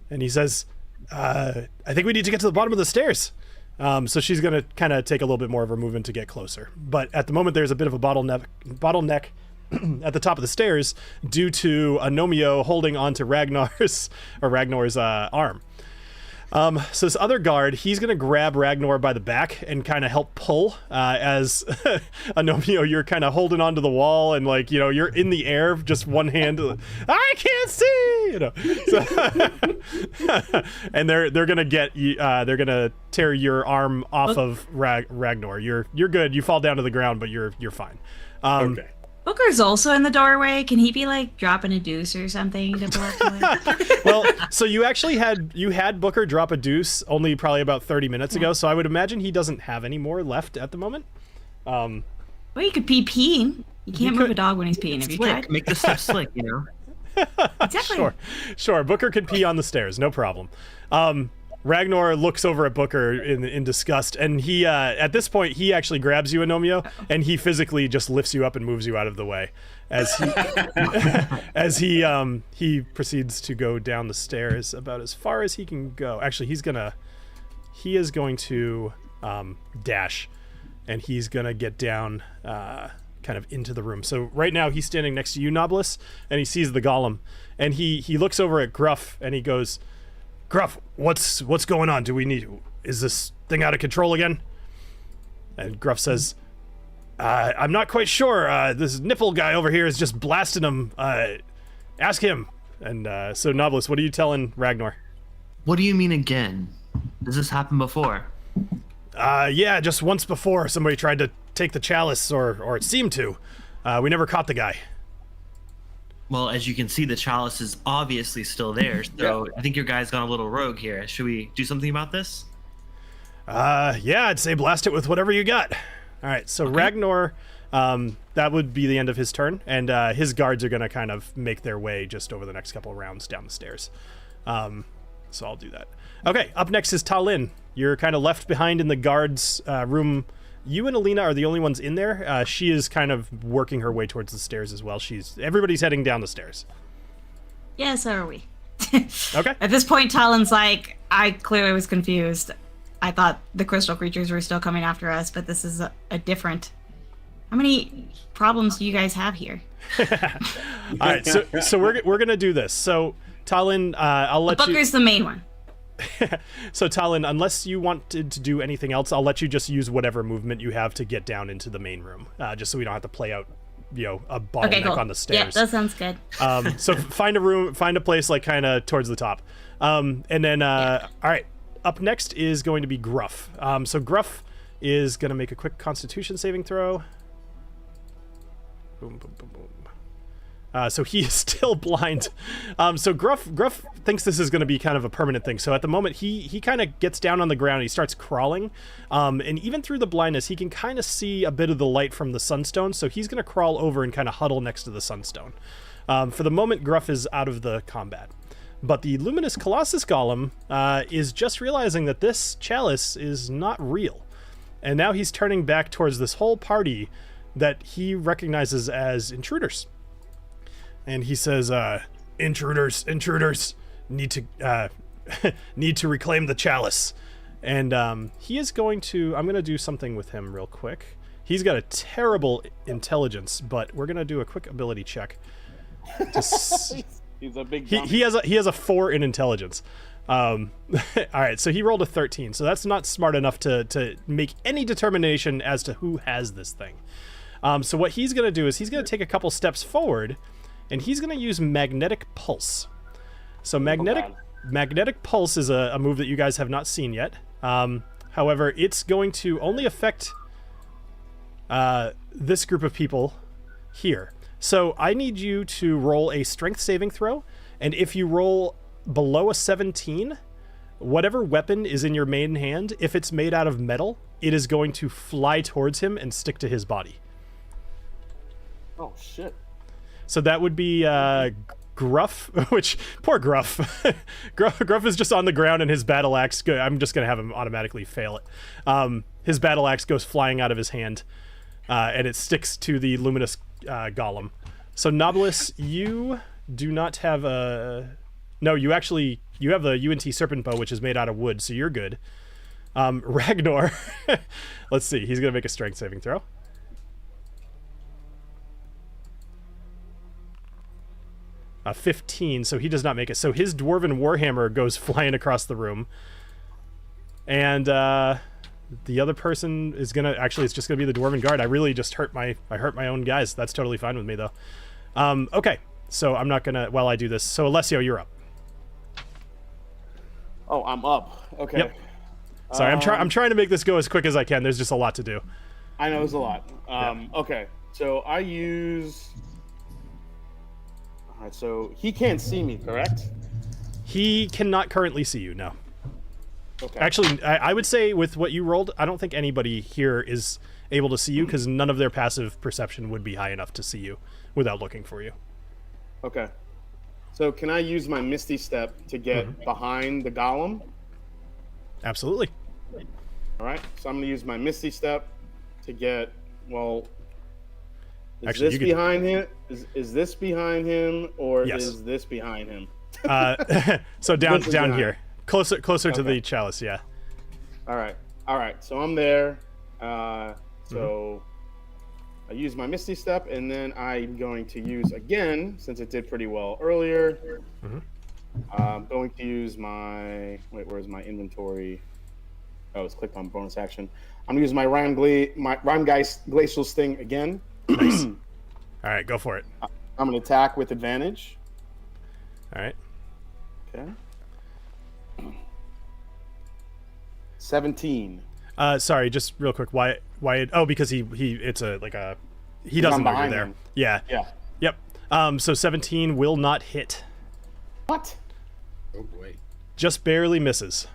Speaker 1: And he says, "I think we need to get to the bottom of the stairs." So she's gonna kind of take a little bit more of her movement to get closer. But at the moment, there's a bit of a bottleneck at the top of the stairs due to Agnomeio holding onto Ragnar's arm. So this other guard, he's going to grab Ragnar by the back and kind of help pull as Agnomeio, you're kind of holding onto the wall and like, you know, you're in the air, just one hand, I can't see, you know. So, and they're going to get you, they're going to tear your arm off of Ragnar. You're good. You fall down to the ground, but you're fine.
Speaker 5: Okay.
Speaker 2: Booker's also in the doorway. Can he be like dropping a deuce or something to block away?
Speaker 1: Well, so you actually had Booker drop a deuce only probably about 30 minutes ago, so I would imagine he doesn't have any more left at the moment.
Speaker 2: Well, you could be peeing. You can't move a dog when he's peeing. Have you tried?
Speaker 4: Make the stuff slick, you know.
Speaker 2: Exactly.
Speaker 1: Sure. Booker could pee on the stairs, no problem. Ragnar looks over at Booker in disgust, and he at this point he actually grabs you, Agnomeio, and he physically just lifts you up and moves you out of the way as he proceeds to go down the stairs about as far as he can go. Actually, he is going to dash, and he's gonna get down kind of into the room. So right now he's standing next to you, Knobolas, and he sees the golem, and he looks over at Gruff and he goes, Gruff, what's going on? Is this thing out of control again? And Gruff says, I'm not quite sure. This nipple guy over here is just blasting him. Ask him. And so Knobolas, what are you telling Ragnar?
Speaker 4: What do you mean again? Does this happen before?
Speaker 1: Yeah, just once before somebody tried to take the chalice, or it seemed to. We never caught the guy.
Speaker 4: Well, as you can see, the chalice is obviously still there, so I think your guy's gone a little rogue here. Should we do something about this?
Speaker 1: Yeah, I'd say blast it with whatever you got. All right, so okay. Ragnar, that would be the end of his turn, and his guards are going to kind of make their way just over the next couple of rounds down the stairs. So I'll do that. Okay, up next is TaLin. You're kind of left behind in the guards' room. You and Alina are the only ones in there. She is kind of working her way towards the stairs as well. Everybody's heading down the stairs.
Speaker 2: Yeah, so are we.
Speaker 1: Okay.
Speaker 2: At this point, Talon's like, I clearly was confused. I thought the crystal creatures were still coming after us, but this is a different... How many problems do you guys have here?
Speaker 1: All right, so we're going to do this. So, Talon, I'll let you...
Speaker 2: Booker's the main one.
Speaker 1: So Talon, unless you wanted to do anything else, I'll let you just use whatever movement you have to get down into the main room, just so we don't have to play out, a bottleneck on the stairs.
Speaker 2: Yeah, that sounds good.
Speaker 1: So find a place like kind of towards the top, and then all right. Up next is going to be Gruff. So Gruff is going to make a quick Constitution saving throw. Boom, boom, boom, boom. So he is still blind. So Gruff thinks this is going to be kind of a permanent thing. So at the moment, he kind of gets down on the ground. And he starts crawling. And even through the blindness, he can kind of see a bit of the light from the sunstone. So he's going to crawl over and kind of huddle next to the sunstone. For the moment, Gruff is out of the combat. But the Luminous Colossus Golem is just realizing that this chalice is not real. And now he's turning back towards this whole party that he recognizes as intruders. And he says, intruders, need to reclaim the chalice. And he is going to, I'm going to do something with him real quick. He's got a terrible intelligence, but we're going to do a quick ability check.
Speaker 3: He's a big
Speaker 1: he has a 4 in intelligence. All right, so he rolled a 13. So that's not smart enough to make any determination as to who has this thing. So what he's going to do is he's going to take a couple steps forward, and he's going to use Magnetic Pulse. So Magnetic Pulse is a move that you guys have not seen yet. However, it's going to only affect this group of people here. So I need you to roll a strength saving throw, and if you roll below a 17, whatever weapon is in your main hand, if it's made out of metal, it is going to fly towards him and stick to his body.
Speaker 3: Oh, shit.
Speaker 1: So that would be Gruff, which, poor Gruff. Gruff is just on the ground, and his battle axe, I'm just going to have him automatically fail it. His battle axe goes flying out of his hand, and it sticks to the Luminous Golem. So Knobolas, you do not have a... No, you have the UNT Serpent Bow, which is made out of wood, so you're good. Ragnar, let's see, he's going to make a strength saving throw. 15, so he does not make it. So his Dwarven Warhammer goes flying across the room. And the other person is gonna it's just gonna be the Dwarven Guard. I really just hurt my own guys. That's totally fine with me though. Okay, so I'm not gonna while I do this. So Alessio, you're up.
Speaker 3: Oh, I'm up. Okay.
Speaker 1: Yep. Sorry, I'm trying to make this go as quick as I can. There's just a lot to do.
Speaker 3: I know there's a lot. Okay, so I use. All right, so he can't see me, correct?
Speaker 1: He cannot currently see you. No.
Speaker 3: Okay.
Speaker 1: Actually, I would say with what you rolled, I don't think anybody here is able to see you because none of their passive perception would be high enough to see you without looking for you.
Speaker 3: Okay. So can I use my Misty Step to get behind the Golem?
Speaker 1: Absolutely.
Speaker 3: All right. So I'm going to use my Misty Step to get. Well, is
Speaker 1: Actually,
Speaker 3: this behind him? Is this behind him, or
Speaker 1: Yes.
Speaker 3: is this behind him?
Speaker 1: So down
Speaker 3: This is
Speaker 1: down
Speaker 3: behind.
Speaker 1: here, closer to
Speaker 3: Okay.
Speaker 1: the chalice. Yeah.
Speaker 3: All right. So I'm there. So I use my Misty Step, and then I'm going to use again, since it did pretty well earlier. I'm going to use my. Wait, where's my inventory? Oh, it's clicked on bonus action. I'm gonna use my Rhymegeist Glacial Sting again.
Speaker 1: Nice. All right, go for it.
Speaker 3: I'm gonna attack with advantage.
Speaker 1: All right.
Speaker 3: Okay. 17.
Speaker 1: Sorry, just real quick. Why? Oh, because he it's a like a he doesn't know you're
Speaker 3: behind
Speaker 1: there.
Speaker 3: him.
Speaker 1: Yeah.
Speaker 3: Yeah.
Speaker 1: Yep. So 17 will not hit.
Speaker 3: What?
Speaker 5: Oh boy.
Speaker 1: Just barely misses.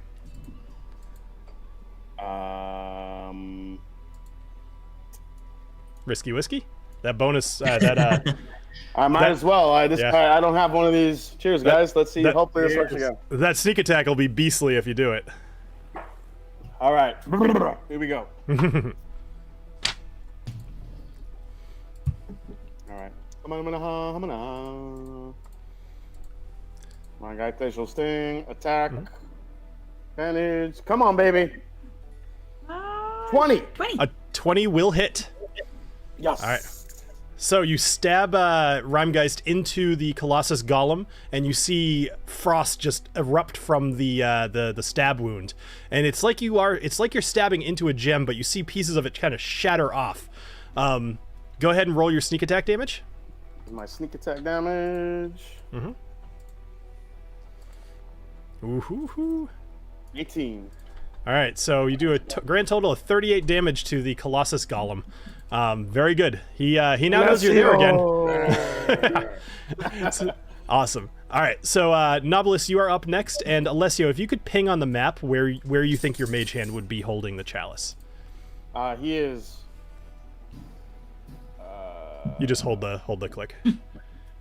Speaker 1: Risky whiskey. That bonus.
Speaker 3: I might as well. I don't have one of these. Cheers, guys. Let's see. Hopefully this works again.
Speaker 1: That sneak attack will be beastly if you do it.
Speaker 3: All right. Here we go. All right. Come on. My guy, Glacial Sting. Attack. Advantage. Come on, baby. 20.
Speaker 2: 20.
Speaker 1: A 20 will hit.
Speaker 3: Yes.
Speaker 1: All right. So you stab Rhymegeist into the Colossus Golem, and you see frost just erupt from the stab wound, and it's like you're stabbing into a gem, but you see pieces of it kind of shatter off. Go ahead and roll your sneak attack damage.
Speaker 3: My sneak attack damage.
Speaker 1: Ooh-hoo-hoo.
Speaker 3: 18.
Speaker 1: All right, so you do a grand total of 38 damage to the Colossus Golem. Very good. He now knows you're there again. Awesome. All right, so Knobolas, you are up next, and Alessio, if you could ping on the map where you think your mage hand would be holding the chalice.
Speaker 3: He is.
Speaker 1: You just hold the click.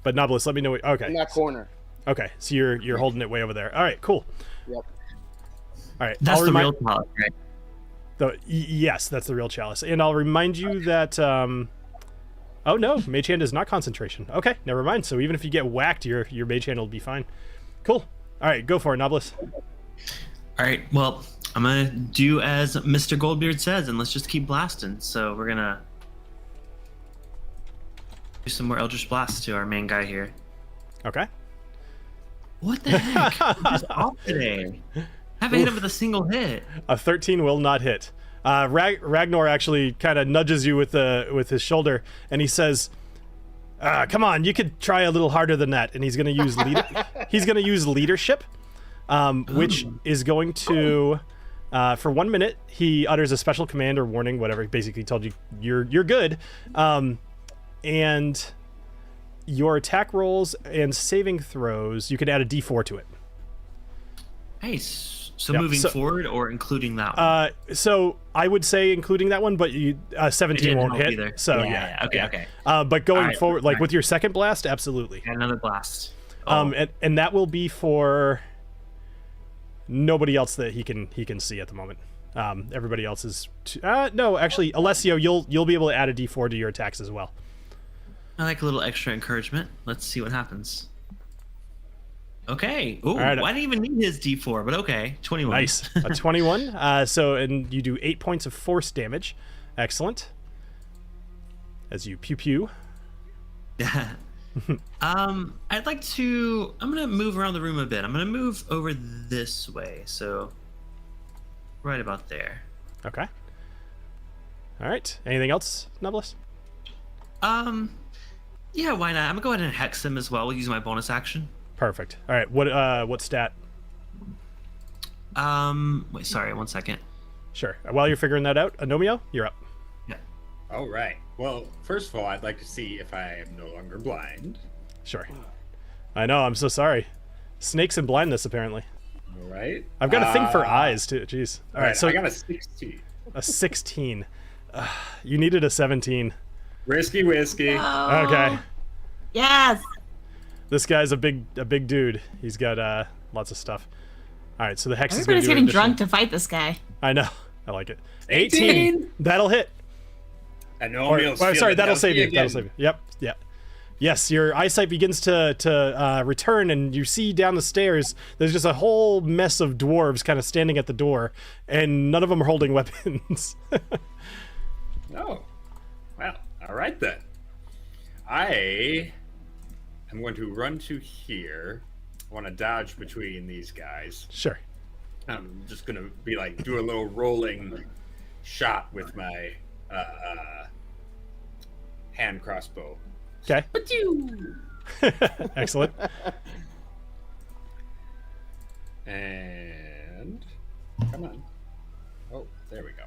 Speaker 1: But Knobolas, let me know. Okay.
Speaker 3: In that corner.
Speaker 1: Okay, so you're holding it way over there. All right, cool.
Speaker 3: Yep.
Speaker 1: All right.
Speaker 4: That's the real chalice, right?
Speaker 1: Yes, that's the real chalice. And I'll remind you that oh no, mage hand is not concentration. Okay, never mind. So even if you get whacked, your mage hand will be fine. Cool. All right, go for it, Knobolas.
Speaker 4: All right, well, I'm gonna do as Mr. Goldbeard says, and let's just keep blasting. So we're gonna do some more Eldritch Blasts to our main guy here.
Speaker 1: Okay.
Speaker 4: What the heck? I'm just off today. Haven't hit him with a single hit.
Speaker 1: A 13 will not hit. Ragnar actually kind of nudges you with his shoulder, and he says, "Come on, you could try a little harder than that." And he's going to use leadership, which is going to, for 1 minute, he utters a special command or warning, whatever. He basically told you you're good, and your attack rolls and saving throws, you can add a D4 to it.
Speaker 4: Nice. So
Speaker 1: Yep,
Speaker 4: moving
Speaker 1: so-
Speaker 4: forward or including that one?
Speaker 1: So I would say including that one, but 17
Speaker 4: didn't
Speaker 1: won't
Speaker 4: help
Speaker 1: hit.
Speaker 4: either.
Speaker 1: So
Speaker 4: Yeah, okay.
Speaker 1: But going
Speaker 4: Alright,
Speaker 1: forward, like
Speaker 4: alright.
Speaker 1: with your second blast, absolutely.
Speaker 4: And another blast. Oh,
Speaker 1: And that will be for nobody else that he can see at the moment. Everybody else is no, actually, Alessio, you'll be able to add a D4 to your attacks as well.
Speaker 4: I like a little extra encouragement. Let's see what happens. Okay. Ooh,
Speaker 1: right.
Speaker 4: I didn't even need his D4, but okay. 21.
Speaker 1: Nice, a 21. And you do 8 points of force damage. Excellent. As you pew pew.
Speaker 4: I'd like to. I'm gonna move around the room a bit. I'm gonna move over this way. So right about there.
Speaker 1: Okay. All right. Anything else, Knobolas?
Speaker 4: Yeah, why not? I'm gonna go ahead and hex him as well. We'll use my bonus action.
Speaker 1: Perfect. All right. What stat?
Speaker 4: Wait, sorry, 1 second.
Speaker 1: Sure. While you're figuring that out, Agnomeio, you're up.
Speaker 4: Yeah.
Speaker 5: All right. Well, first of all, I'd like to see if I am no longer blind.
Speaker 1: Sure. I know. I'm so sorry. Snakes and blindness, apparently.
Speaker 5: All right.
Speaker 1: I've got a thing for eyes too. Jeez. All right. So
Speaker 5: I got a 16.
Speaker 1: a 16. You needed a 17.
Speaker 5: Risky whiskey.
Speaker 2: Oh,
Speaker 1: Okay.
Speaker 2: Yes.
Speaker 1: This guy's a big dude. He's got lots of stuff. All right. So the hex is going
Speaker 2: Everybody's
Speaker 1: to do
Speaker 2: getting
Speaker 1: additional-
Speaker 2: drunk to fight this guy.
Speaker 1: I know. I like it. 18. That'll hit. Sorry, that'll save you. That'll save you. Yep. Yeah. Yes, your eyesight begins to return, and you see down the stairs. There's just a whole mess of dwarves kind of standing at the door, and none of them are holding weapons.
Speaker 5: Oh. Well, all right then. I am going to run to here. I want to dodge between these guys.
Speaker 1: Sure.
Speaker 5: I'm just going to be like, do a little rolling shot with my hand crossbow.
Speaker 1: Okay. Excellent.
Speaker 5: And come on. Oh, there we go.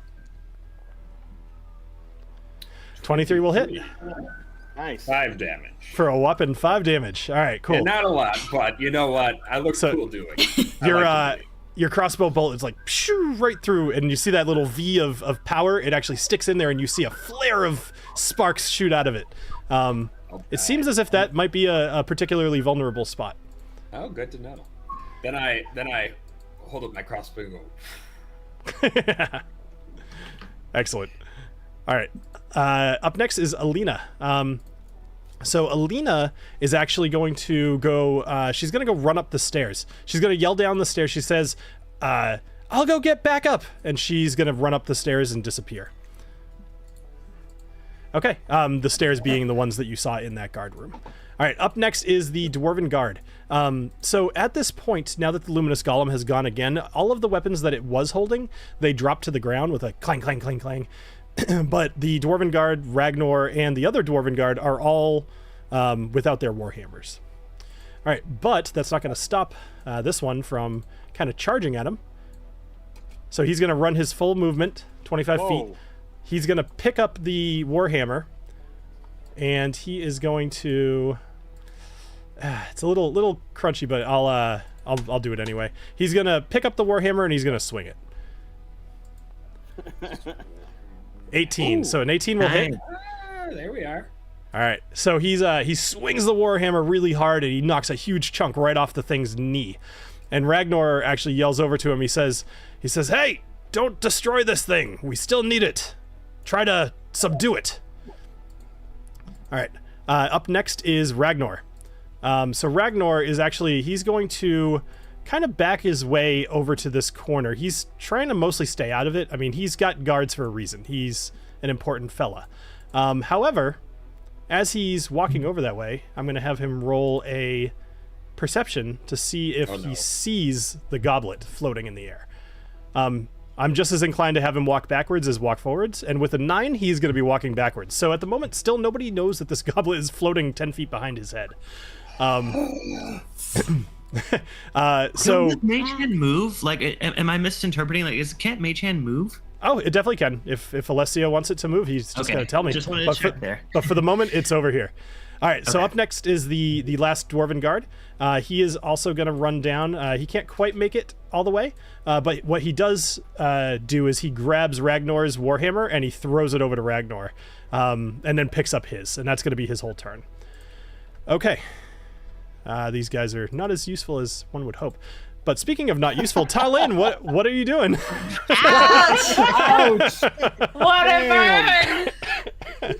Speaker 1: 23 will hit
Speaker 3: Nice.
Speaker 5: 5 damage.
Speaker 1: for a whopping 5 damage. All right, cool.
Speaker 5: Yeah, not a lot, but you know what? I look
Speaker 1: So,
Speaker 5: cool doing it. I
Speaker 1: Your
Speaker 5: like to do it.
Speaker 1: your crossbow bolt is like shoo, right through, and you see that little V of power. It actually sticks in there, and you see a flare of sparks shoot out of it. It seems as if that might be a particularly vulnerable spot.
Speaker 5: Oh, good to know. Then I hold up my crossbow and go.
Speaker 1: Excellent. All right. Up next is Alina. So Alina is actually going to go. She's going to go run up the stairs. She's going to yell down the stairs. She says, "I'll go get back up," and she's going to run up the stairs and disappear. Okay. The stairs being the ones that you saw in that guard room. All right. Up next is the Dwarven Guard. So at this point, now that the Luminous Golem has gone again, all of the weapons that it was holding, they drop to the ground with a clang, clang, clang, clang. But the Dwarven Guard, Ragnar, and the other Dwarven Guard are all without their warhammers. All right, but that's not going to stop this one from kind of charging at him. So he's going to run his full movement, 25 feet.
Speaker 3: Whoa.
Speaker 1: He's going to pick up the warhammer, and he is going to. It's a little crunchy, but I'll do it anyway. He's going to pick up the warhammer and he's going to swing it. 18. So an 18 will hit.
Speaker 5: There we are.
Speaker 1: All right. So he swings the warhammer really hard and he knocks a huge chunk right off the thing's knee. And Ragnar actually yells over to him. He says, "Hey, don't destroy this thing. We still need it. Try to subdue it." All right. Up next is Ragnar. So Ragnar is actually, he's going to kind of back his way over to this corner. He's trying to mostly stay out of it. I mean, he's got guards for a reason. He's an important fella. However, as he's walking over that way, I'm going to have him roll a perception to see if he sees the goblet floating in the air. I'm just as inclined to have him walk backwards as walk forwards, and with a 9, he's going to be walking backwards. So at the moment, still nobody knows that this goblet is floating 10 feet behind his head. So
Speaker 4: Does Mage Hand move? Like, am I misinterpreting? Like, can't Mage Hand move?
Speaker 1: Oh, it definitely can. If Alessio wants it to move, he's just going to tell me.
Speaker 4: Just wanted to check there.
Speaker 1: But for the moment, it's over here. All right, so up next is the last Dwarven Guard. He is also going to run down. He can't quite make it all the way, but what he does do is he grabs Ragnar's Warhammer and he throws it over to Ragnar, and then picks up his, and that's going to be his whole turn. Okay. These guys are not as useful as one would hope. But speaking of not useful, TaLin, what are you doing?
Speaker 2: Ouch!
Speaker 3: Ouch!
Speaker 2: What a burn!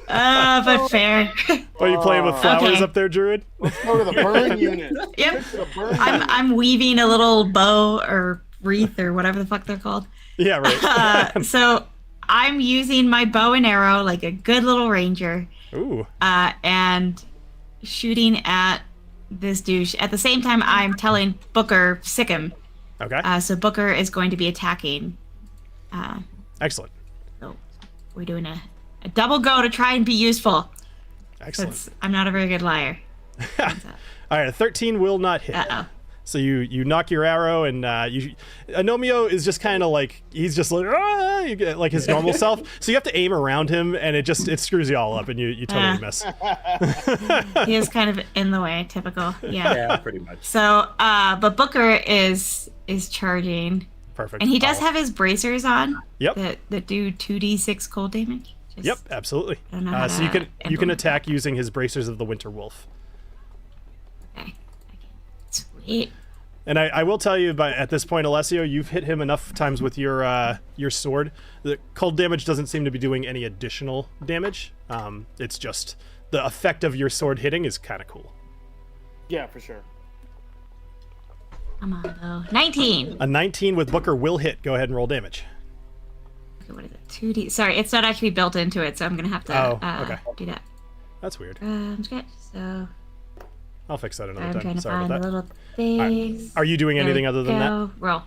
Speaker 2: But fair.
Speaker 1: Are you playing with flowers
Speaker 2: Okay.
Speaker 1: up there, Druid?
Speaker 3: Let's go to the burn unit.
Speaker 2: Yep.
Speaker 3: Get to the burn
Speaker 2: I'm weaving a little bow or wreath or whatever the fuck they're called.
Speaker 1: Yeah, right.
Speaker 2: So I'm using my bow and arrow like a good little ranger,
Speaker 1: Ooh.
Speaker 2: and shooting at this douche. At the same time, I'm telling Booker, sick him.
Speaker 1: Okay.
Speaker 2: So Booker is going to be attacking
Speaker 1: Excellent.
Speaker 2: So we're doing a double go to try and be useful.
Speaker 1: Excellent.
Speaker 2: Since I'm not a very good liar.
Speaker 1: All right, a 13 will not hit.
Speaker 2: Uh-oh.
Speaker 1: So you knock your arrow, and Agnomeio is just kind of like, he's just like, you get like his normal self. So you have to aim around him, and it screws you all up, and you totally miss.
Speaker 2: He is kind of in the way, typical. Yeah.
Speaker 5: Yeah, pretty much.
Speaker 2: So, but Booker is charging.
Speaker 1: Perfect.
Speaker 2: And he does have his bracers on.
Speaker 1: Yep.
Speaker 2: That do 2d6 cold damage.
Speaker 1: Yep, absolutely.
Speaker 2: I don't know how
Speaker 1: So you can
Speaker 2: implement
Speaker 1: attack using his bracers of the Winter Wolf.
Speaker 2: Okay. Sweet.
Speaker 1: And I will tell you, at this point, Alessio, you've hit him enough times with your sword. The cold damage doesn't seem to be doing any additional damage. It's just the effect of your sword hitting is kind of cool.
Speaker 3: Yeah, for sure.
Speaker 2: Come on, though. 19.
Speaker 1: A 19 with Booker will hit. Go ahead and roll damage.
Speaker 2: Okay, what is it? 2d. Sorry, it's not actually built into it, so I'm gonna have to
Speaker 1: okay.
Speaker 2: do that.
Speaker 1: That's weird.
Speaker 2: Sketch. So
Speaker 1: I'll fix that another
Speaker 2: I'm
Speaker 1: time.
Speaker 2: trying to
Speaker 1: Sorry
Speaker 2: find
Speaker 1: about
Speaker 2: the
Speaker 1: that.
Speaker 2: little things.
Speaker 1: Are you doing
Speaker 2: There
Speaker 1: anything
Speaker 2: we
Speaker 1: other than
Speaker 2: go. Roll.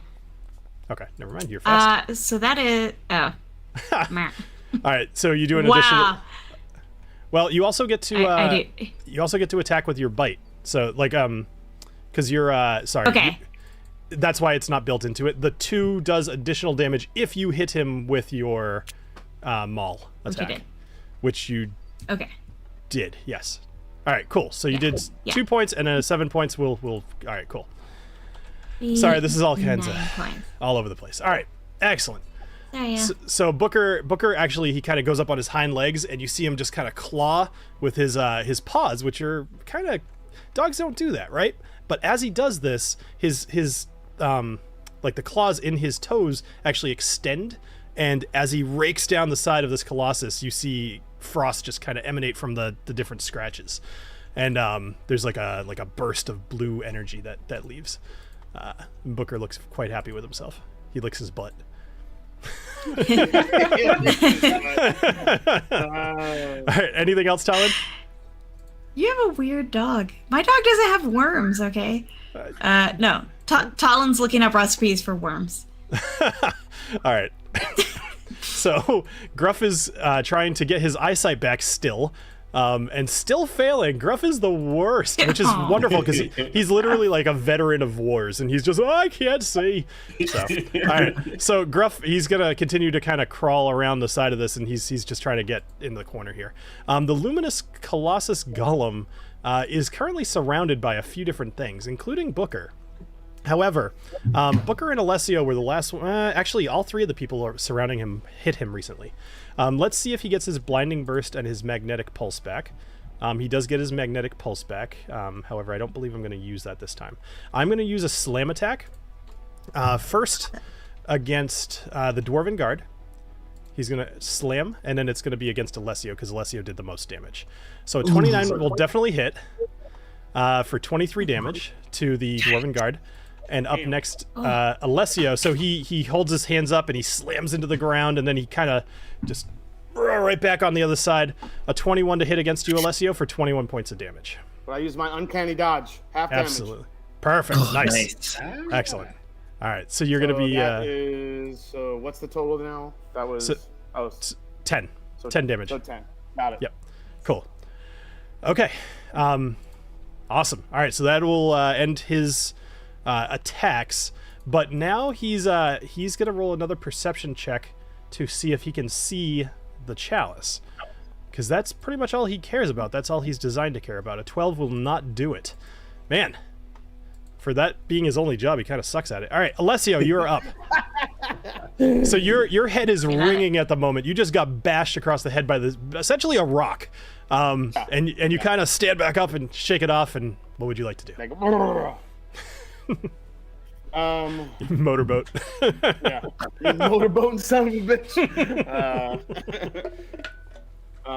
Speaker 1: that? Okay, never mind. You're fast.
Speaker 2: So that is. Oh. Meh.
Speaker 1: All right, so you do an
Speaker 2: Wow.
Speaker 1: additional. Well, you also get to.
Speaker 2: I do.
Speaker 1: You also get to attack with your bite. So because you're sorry.
Speaker 2: Okay.
Speaker 1: That's why it's not built into it. The 2 does additional damage if you hit him with your maul attack,
Speaker 2: did.
Speaker 1: which you
Speaker 2: Okay.
Speaker 1: did. Yes. All right. Cool. So you did
Speaker 2: Yeah.
Speaker 1: 2 points, and then 7 points. Will. All right. Cool. Sorry, this is all kinds of
Speaker 2: 9 points.
Speaker 1: all over the place. All right. Excellent.
Speaker 2: There you go.
Speaker 1: So Booker actually, he kind of goes up on his hind legs, and you see him just kind of claw with his paws, which are kind of, dogs don't do that, right? But as he does this, his like the claws in his toes actually extend, and as he rakes down the side of this colossus, you see frost just kind of emanate from the different scratches, and there's like a burst of blue energy that leaves. Booker looks quite happy with himself. He licks his butt. All right, anything else, TaLin?
Speaker 2: You have a weird dog. My dog doesn't have worms, okay? No. Talin's looking up recipes for worms.
Speaker 1: All right. So Gruff is trying to get his eyesight back still, and still failing. Gruff is the worst, which is wonderful because he's literally like a veteran of wars, and he's just, I can't see. So, all right. So Gruff, he's gonna continue to kind of crawl around the side of this, and he's just trying to get in the corner here. The luminous Colossus Golem is currently surrounded by a few different things, including Booker. However, Booker and Alessio were the last one. Actually, all 3 of the people surrounding him hit him recently. Let's see if he gets his Blinding Burst and his Magnetic Pulse back. He does get his Magnetic Pulse back. However, I don't believe I'm going to use that this time. I'm going to use a Slam attack. First, against the Dwarven Guard. He's going to slam, and then it's going to be against Alessio, because Alessio did the most damage. So a 29 will definitely hit for 23 damage to the Dwarven Guard. And up next, Alessio. So he holds his hands up and he slams into the ground, and then he kind of just right back on the other side. A 21 to hit against you, Alessio, for 21 points of damage.
Speaker 3: But I use my uncanny dodge. Half damage.
Speaker 1: Absolutely. Perfect. Nice. Excellent. All right. So you're going to be...
Speaker 3: That is, so what's the total now? That was...
Speaker 1: 10. 10 damage.
Speaker 3: So 10. Got it.
Speaker 1: Yep. Cool. Okay. Awesome. All right. So that will end his... attacks, but now he's gonna roll another perception check to see if he can see the chalice, because that's pretty much all he cares about. That's all he's designed to care about. A 12 will not do it. Man, for that being his only job, he kind of sucks at it. All right, Alessio, you're up. So your head is ringing at the moment. You just got bashed across the head by essentially a rock, and you kind of stand back up and shake it off. And what would you like to do?
Speaker 3: Like,
Speaker 1: Motorboat.
Speaker 3: Yeah, you motorboating son of a bitch.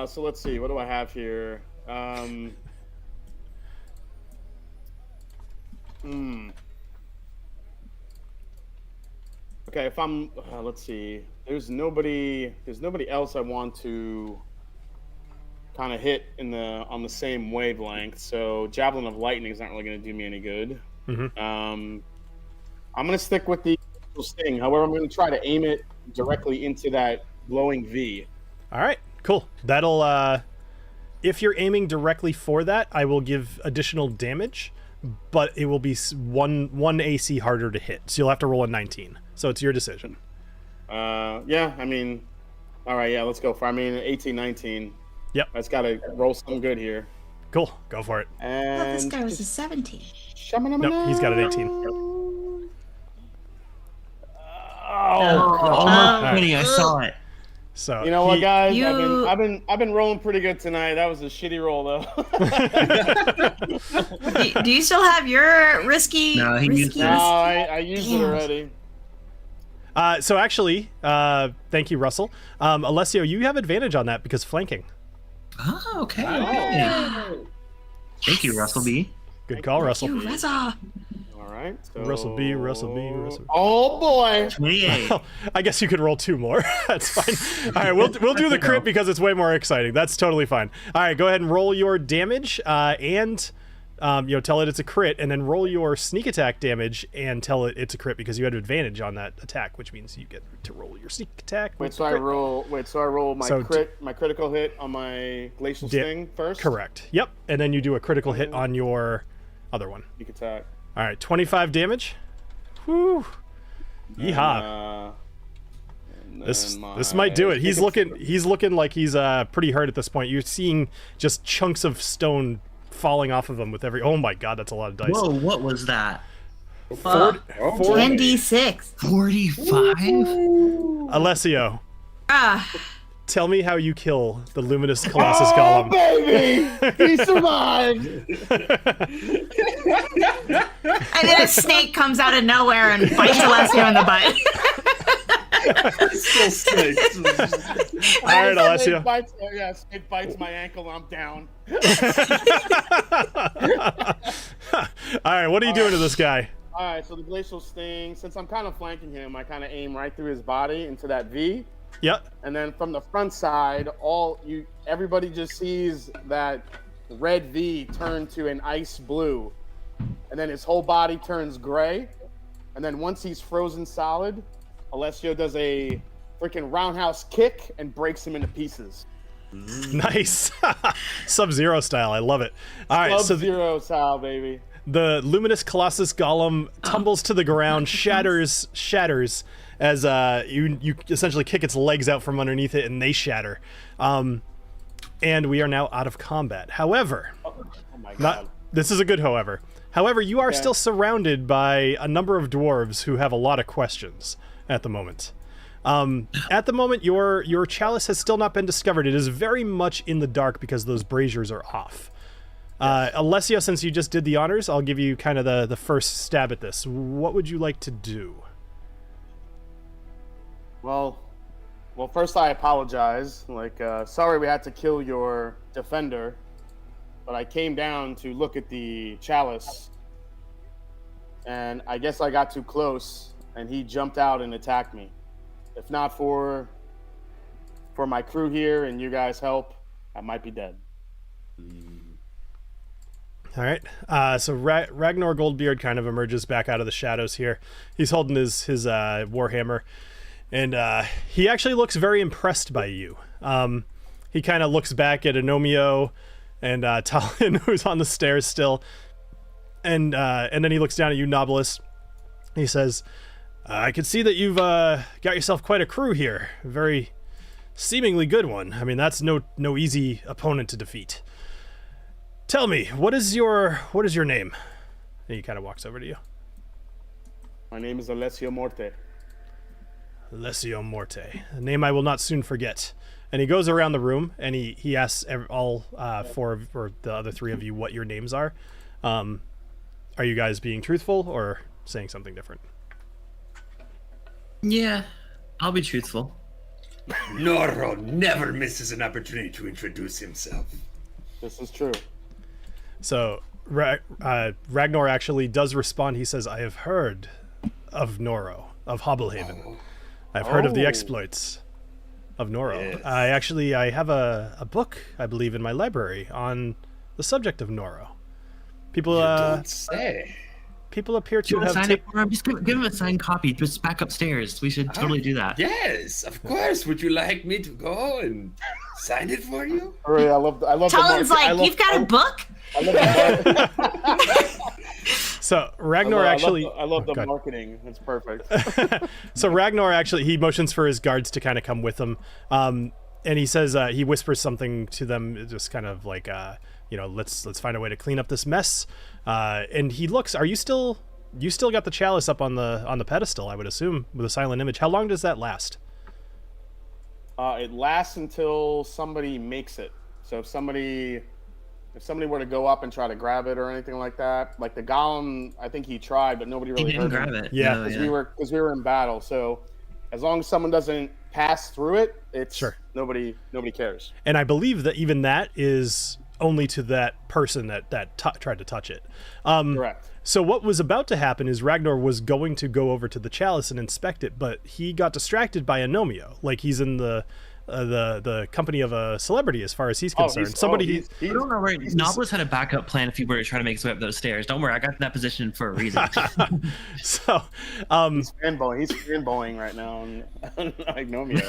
Speaker 3: So let's see, what do I have here? Okay, if I'm, let's see. There's nobody else I want to kind of hit on the same wavelength. So Javelin of Lightning is not really going to do me any good.
Speaker 1: Mm-hmm.
Speaker 3: I'm going to stick with the Sting. However, I'm going to try to aim it directly into that glowing V.
Speaker 1: All right, cool. That'll if you're aiming directly for that, I will give additional damage, but it will be one AC harder to hit. So you'll have to roll a 19. So it's your decision.
Speaker 3: Yeah, I mean, all right, yeah, let's go for. I mean, 18, 19.
Speaker 1: Yep.
Speaker 3: That's got to roll some good here.
Speaker 1: Cool. Go for it.
Speaker 2: I thought this
Speaker 3: And
Speaker 2: guy was a 17.
Speaker 1: Nope, he's got an 18.
Speaker 4: Almost 20. I saw it.
Speaker 1: So
Speaker 3: you know what, guys?
Speaker 2: You-
Speaker 3: I've been rolling pretty good tonight. That was a shitty roll, though.
Speaker 2: Do you still have your risky?
Speaker 4: No, he used
Speaker 3: No,
Speaker 4: it.
Speaker 3: I used it
Speaker 2: Damn.
Speaker 3: already.
Speaker 1: So actually, thank you, Russell. Alessio, you have advantage on that because flanking.
Speaker 4: Oh, okay.
Speaker 3: Oh.
Speaker 4: Thank you, Russell B.
Speaker 1: Good call, Russell.
Speaker 2: You Reza.
Speaker 3: All right. So...
Speaker 1: Russell B, Russell B, Russell.
Speaker 3: Oh boy.
Speaker 4: 28.
Speaker 1: Well, I guess you could roll 2 more. That's fine. All right, we'll do the crit because it's way more exciting. That's totally fine. All right, go ahead and roll your damage and tell it it's a crit, and then roll your sneak attack damage and tell it it's a crit because you had advantage on that attack, which means you get to roll your sneak attack.
Speaker 3: Wait,
Speaker 1: with
Speaker 3: so I
Speaker 1: crit.
Speaker 3: roll my
Speaker 1: So
Speaker 3: my critical hit on my glacial sting first.
Speaker 1: Correct. Yep, and then you do a critical hit on your other one.
Speaker 3: Sneak attack.
Speaker 1: All right, 25 damage. Whew. Yeehaw.
Speaker 3: And
Speaker 1: This
Speaker 3: then
Speaker 1: might do it. He's
Speaker 3: sneak
Speaker 1: looking like he's pretty hurt at this point. You're seeing just chunks of stone falling off of him with every. Oh my god, that's a lot of dice.
Speaker 4: Whoa, what was that?
Speaker 2: 10d6.
Speaker 4: 45?
Speaker 1: Alessio,
Speaker 2: Ah,
Speaker 1: tell me how you kill the luminous Colossus
Speaker 3: Oh,
Speaker 1: Golem.
Speaker 3: baby! He survived!
Speaker 2: and then a snake comes out of nowhere and bites Alessio in the butt.
Speaker 5: Still snakes.
Speaker 1: All right, Alessio.
Speaker 3: Snake bites my ankle, I'm down.
Speaker 1: All right, what are you doing to this guy?
Speaker 3: Alright, so the glacial sting, since I'm kind of flanking him, I kind of aim right through his body into that V.
Speaker 1: Yep.
Speaker 3: And then from the front side, everybody just sees that red V turn to an ice blue. And then his whole body turns gray. And then once he's frozen solid, Alessio does a freaking roundhouse kick and breaks him into pieces.
Speaker 1: Nice. Sub-Zero style. I love it. All right, so
Speaker 3: Sub-Zero style, baby.
Speaker 1: the luminous Colossus Golem tumbles to the ground, shatters as you essentially kick its legs out from underneath it, and they shatter. And we are now out of combat. However,
Speaker 3: Oh my god.
Speaker 1: this is a good however. However, you are
Speaker 3: Okay.
Speaker 1: still surrounded by a number of dwarves who have a lot of questions at the moment. At the moment, your chalice has still not been discovered. It is very much in the dark because those braziers are off. Alessio, since you just did the honors, I'll give you kind of the first stab at this. What would you like to do?
Speaker 3: Well, first I apologize. Sorry we had to kill your defender, but I came down to look at the chalice, and I guess I got too close, and he jumped out and attacked me. If not for my crew here and you guys' help, I might be dead.
Speaker 1: All right. So Ragnar Goldbeard kind of emerges back out of the shadows here. He's holding his warhammer, and he actually looks very impressed by you. He kind of looks back at Agnomeio and TaLin, who's on the stairs still, and then he looks down at you, Knobolas. He says, "I can see that you've got yourself quite a crew here. A very seemingly good one. I mean, that's no easy opponent to defeat. Tell me, what is your name?" And he kind of walks over to you.
Speaker 3: My name is Alessio Morte.
Speaker 1: Alessio Morte, a name I will not soon forget. And he goes around the room and he asks all four or the other three of you what your names are. Are you guys being truthful or saying something different?
Speaker 4: Yeah, I'll be truthful.
Speaker 5: Noro never misses an opportunity to introduce himself.
Speaker 3: This is true.
Speaker 1: So Ragnar actually does respond. He says, "I have heard of Noro, of Hobblehaven. I've heard of the
Speaker 3: Oh.
Speaker 1: exploits of Noro.
Speaker 5: Yes.
Speaker 1: I have a book, I believe, in my library on the subject of Noro. People,
Speaker 5: You don't say.
Speaker 1: people appear
Speaker 4: Do you
Speaker 1: to
Speaker 4: want to
Speaker 1: have
Speaker 4: sign it for him? Just give him a signed copy. Just back upstairs. We should totally do that.
Speaker 5: Yes, of course. Would you like me to go and sign it for you?
Speaker 3: Hooray, I love
Speaker 2: Talin's
Speaker 3: the
Speaker 2: like, you've got a book?
Speaker 3: I love
Speaker 1: So Ragnar actually.
Speaker 3: I love the
Speaker 1: God.
Speaker 3: marketing. It's perfect.
Speaker 1: So Ragnar actually he motions for his guards to kind of come with him, and he says he whispers something to them, just kind of like let's find a way to clean up this mess. And he looks. Are you still got the chalice up on the pedestal? I would assume with a silent image. How long does that last?
Speaker 3: It lasts until somebody makes it. So if somebody were to go up and try to grab it or anything like that, like the Golem, I think he tried, but nobody really
Speaker 4: He didn't
Speaker 3: heard him.
Speaker 4: grab it.
Speaker 1: Yeah.
Speaker 3: Because we were in battle. So as long as someone doesn't pass through it, it's
Speaker 1: Sure.
Speaker 3: nobody cares.
Speaker 1: And I believe that even that is only to that person that tried to touch it.
Speaker 3: Correct.
Speaker 1: So what was about to happen is Ragnar was going to go over to the chalice and inspect it, but he got distracted by Agnomeio. Like he's in the company of a celebrity as far as he's concerned.
Speaker 4: I don't know where Knobolas had a backup plan if he were to try to make his way up those stairs. Don't worry, I got in that position for a reason.
Speaker 1: So
Speaker 3: He's fanboying right now on Agnomeio.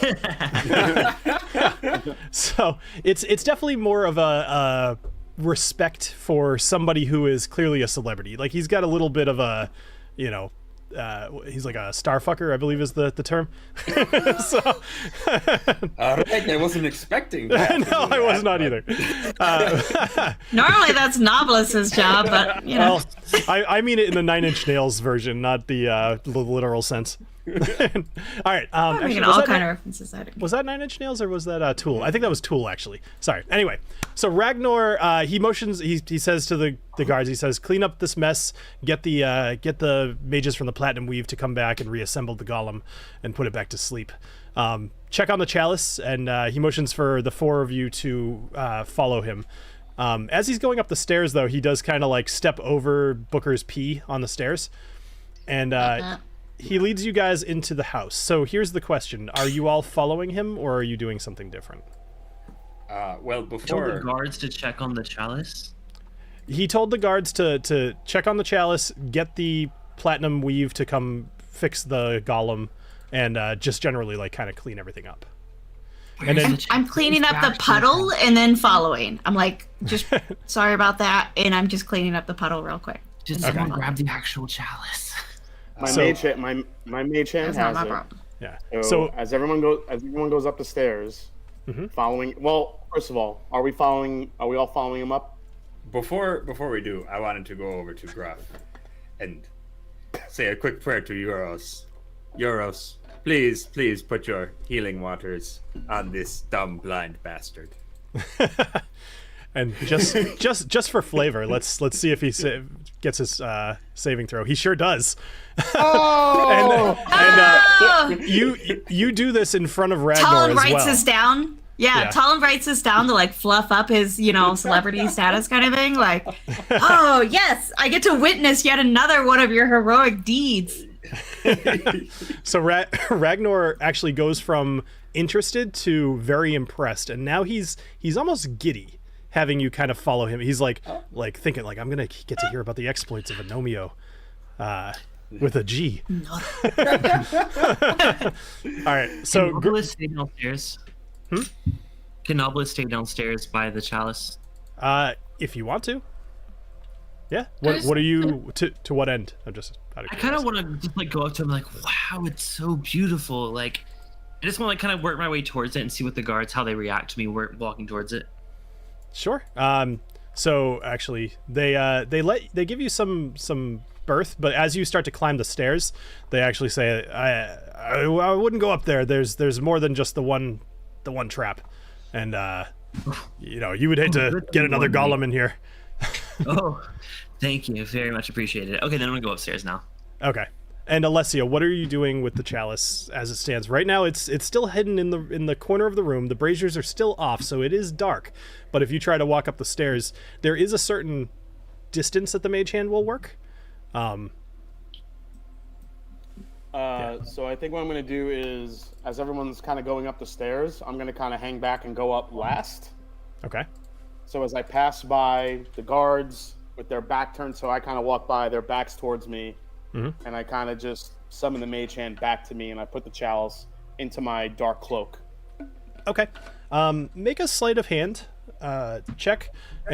Speaker 1: so it's definitely more of a respect for somebody who is clearly a celebrity. Like he's got a little bit of a, he's like a star fucker, I believe is the term. So
Speaker 5: All right, I wasn't expecting that.
Speaker 1: no, I was not either.
Speaker 2: Normally that's Knobolas's job, but
Speaker 1: Well, I mean it in the Nine Inch Nails version, not the literal sense. All right.
Speaker 2: I'm
Speaker 1: Actually,
Speaker 2: making
Speaker 1: was
Speaker 2: all
Speaker 1: that
Speaker 2: kind of references.
Speaker 1: Was that Nine Inch Nails or was that Tool? I think that was Tool, actually. Sorry. Anyway, so Ragnar, he motions. He says to the guards. He says, "Clean up this mess. Get the mages from the Platinum Weave to come back and reassemble the Golem and put it back to sleep. Check on the chalice." And he motions for the four of you to follow him. As he's going up the stairs, though, he does kind of like step over Booker's pee on the stairs, and he leads you guys into the house. So here's the question: are you all following him, or are you doing something different?
Speaker 5: Well,
Speaker 4: Told the
Speaker 5: before
Speaker 4: guards to check on the chalice.
Speaker 1: He told the guards to check on the chalice, get the Platinum Weave to come fix the Golem, and just generally like kind of clean everything up. And then
Speaker 2: I'm cleaning up the puddle and then following. I'm like, just sorry about that, and I'm just cleaning up the puddle real quick.
Speaker 4: Just someone grab the actual chalice.
Speaker 3: My mage hand
Speaker 2: That's not
Speaker 3: has
Speaker 2: my
Speaker 3: it.
Speaker 2: problem.
Speaker 1: yeah.
Speaker 3: So as everyone goes up the stairs, following. Well, first of all, are we all following him up?
Speaker 5: before we do, I wanted to go over to Gruff and say a quick prayer to Euros. Euros, please put your healing waters on this dumb blind bastard.
Speaker 1: And just for flavor, let's see if he gets his saving throw. He sure does.
Speaker 3: Oh!
Speaker 1: and you do this in front of Ragnar
Speaker 2: Talon
Speaker 1: as
Speaker 2: writes
Speaker 1: well.
Speaker 2: this down. Yeah, Talon writes this down to like fluff up his, celebrity status kind of thing. Like, oh yes, I get to witness yet another one of your heroic deeds.
Speaker 1: So Ragnar actually goes from interested to very impressed, and now he's almost giddy having you kind of follow him. He's like thinking like, I'm gonna get to hear about the exploits of Agnomeio with a G. All right, so
Speaker 4: Can Knobolas stay downstairs? Can Knobolas stay downstairs by the chalice?
Speaker 1: if you want to. Yeah. What are you to what end? I'm just out of
Speaker 4: I kind of
Speaker 1: curiosity.
Speaker 4: want to just like go up to him like, wow, it's so beautiful. Like, I just want to like kind of work my way towards it and see what the guards, how they react to me walking towards it.
Speaker 1: Sure. So actually, they give you some berth, but as you start to climb the stairs, they actually say, I wouldn't go up there. There's more than just the one trap, and you would hate to get another golem in here.
Speaker 4: Oh, thank you, very much appreciated. Okay, then I'm gonna go upstairs now.
Speaker 1: Okay. And Alessio, what are you doing with the chalice as it stands right now? It's still hidden in the corner of the room. The braziers are still off, so it is dark. But if you try to walk up the stairs, there is a certain distance that the mage hand will work.
Speaker 3: So I think what I'm going to do is, as everyone's kind of going up the stairs, I'm going to kind of hang back and go up last.
Speaker 1: Okay.
Speaker 3: So as I pass by the guards with their back turned, so I kind of walk by, their backs towards me,
Speaker 1: Mm-hmm.
Speaker 3: and I kind of just summon the mage hand back to me, and I put the chalice into my dark cloak.
Speaker 1: Okay. Make a sleight of hand check, and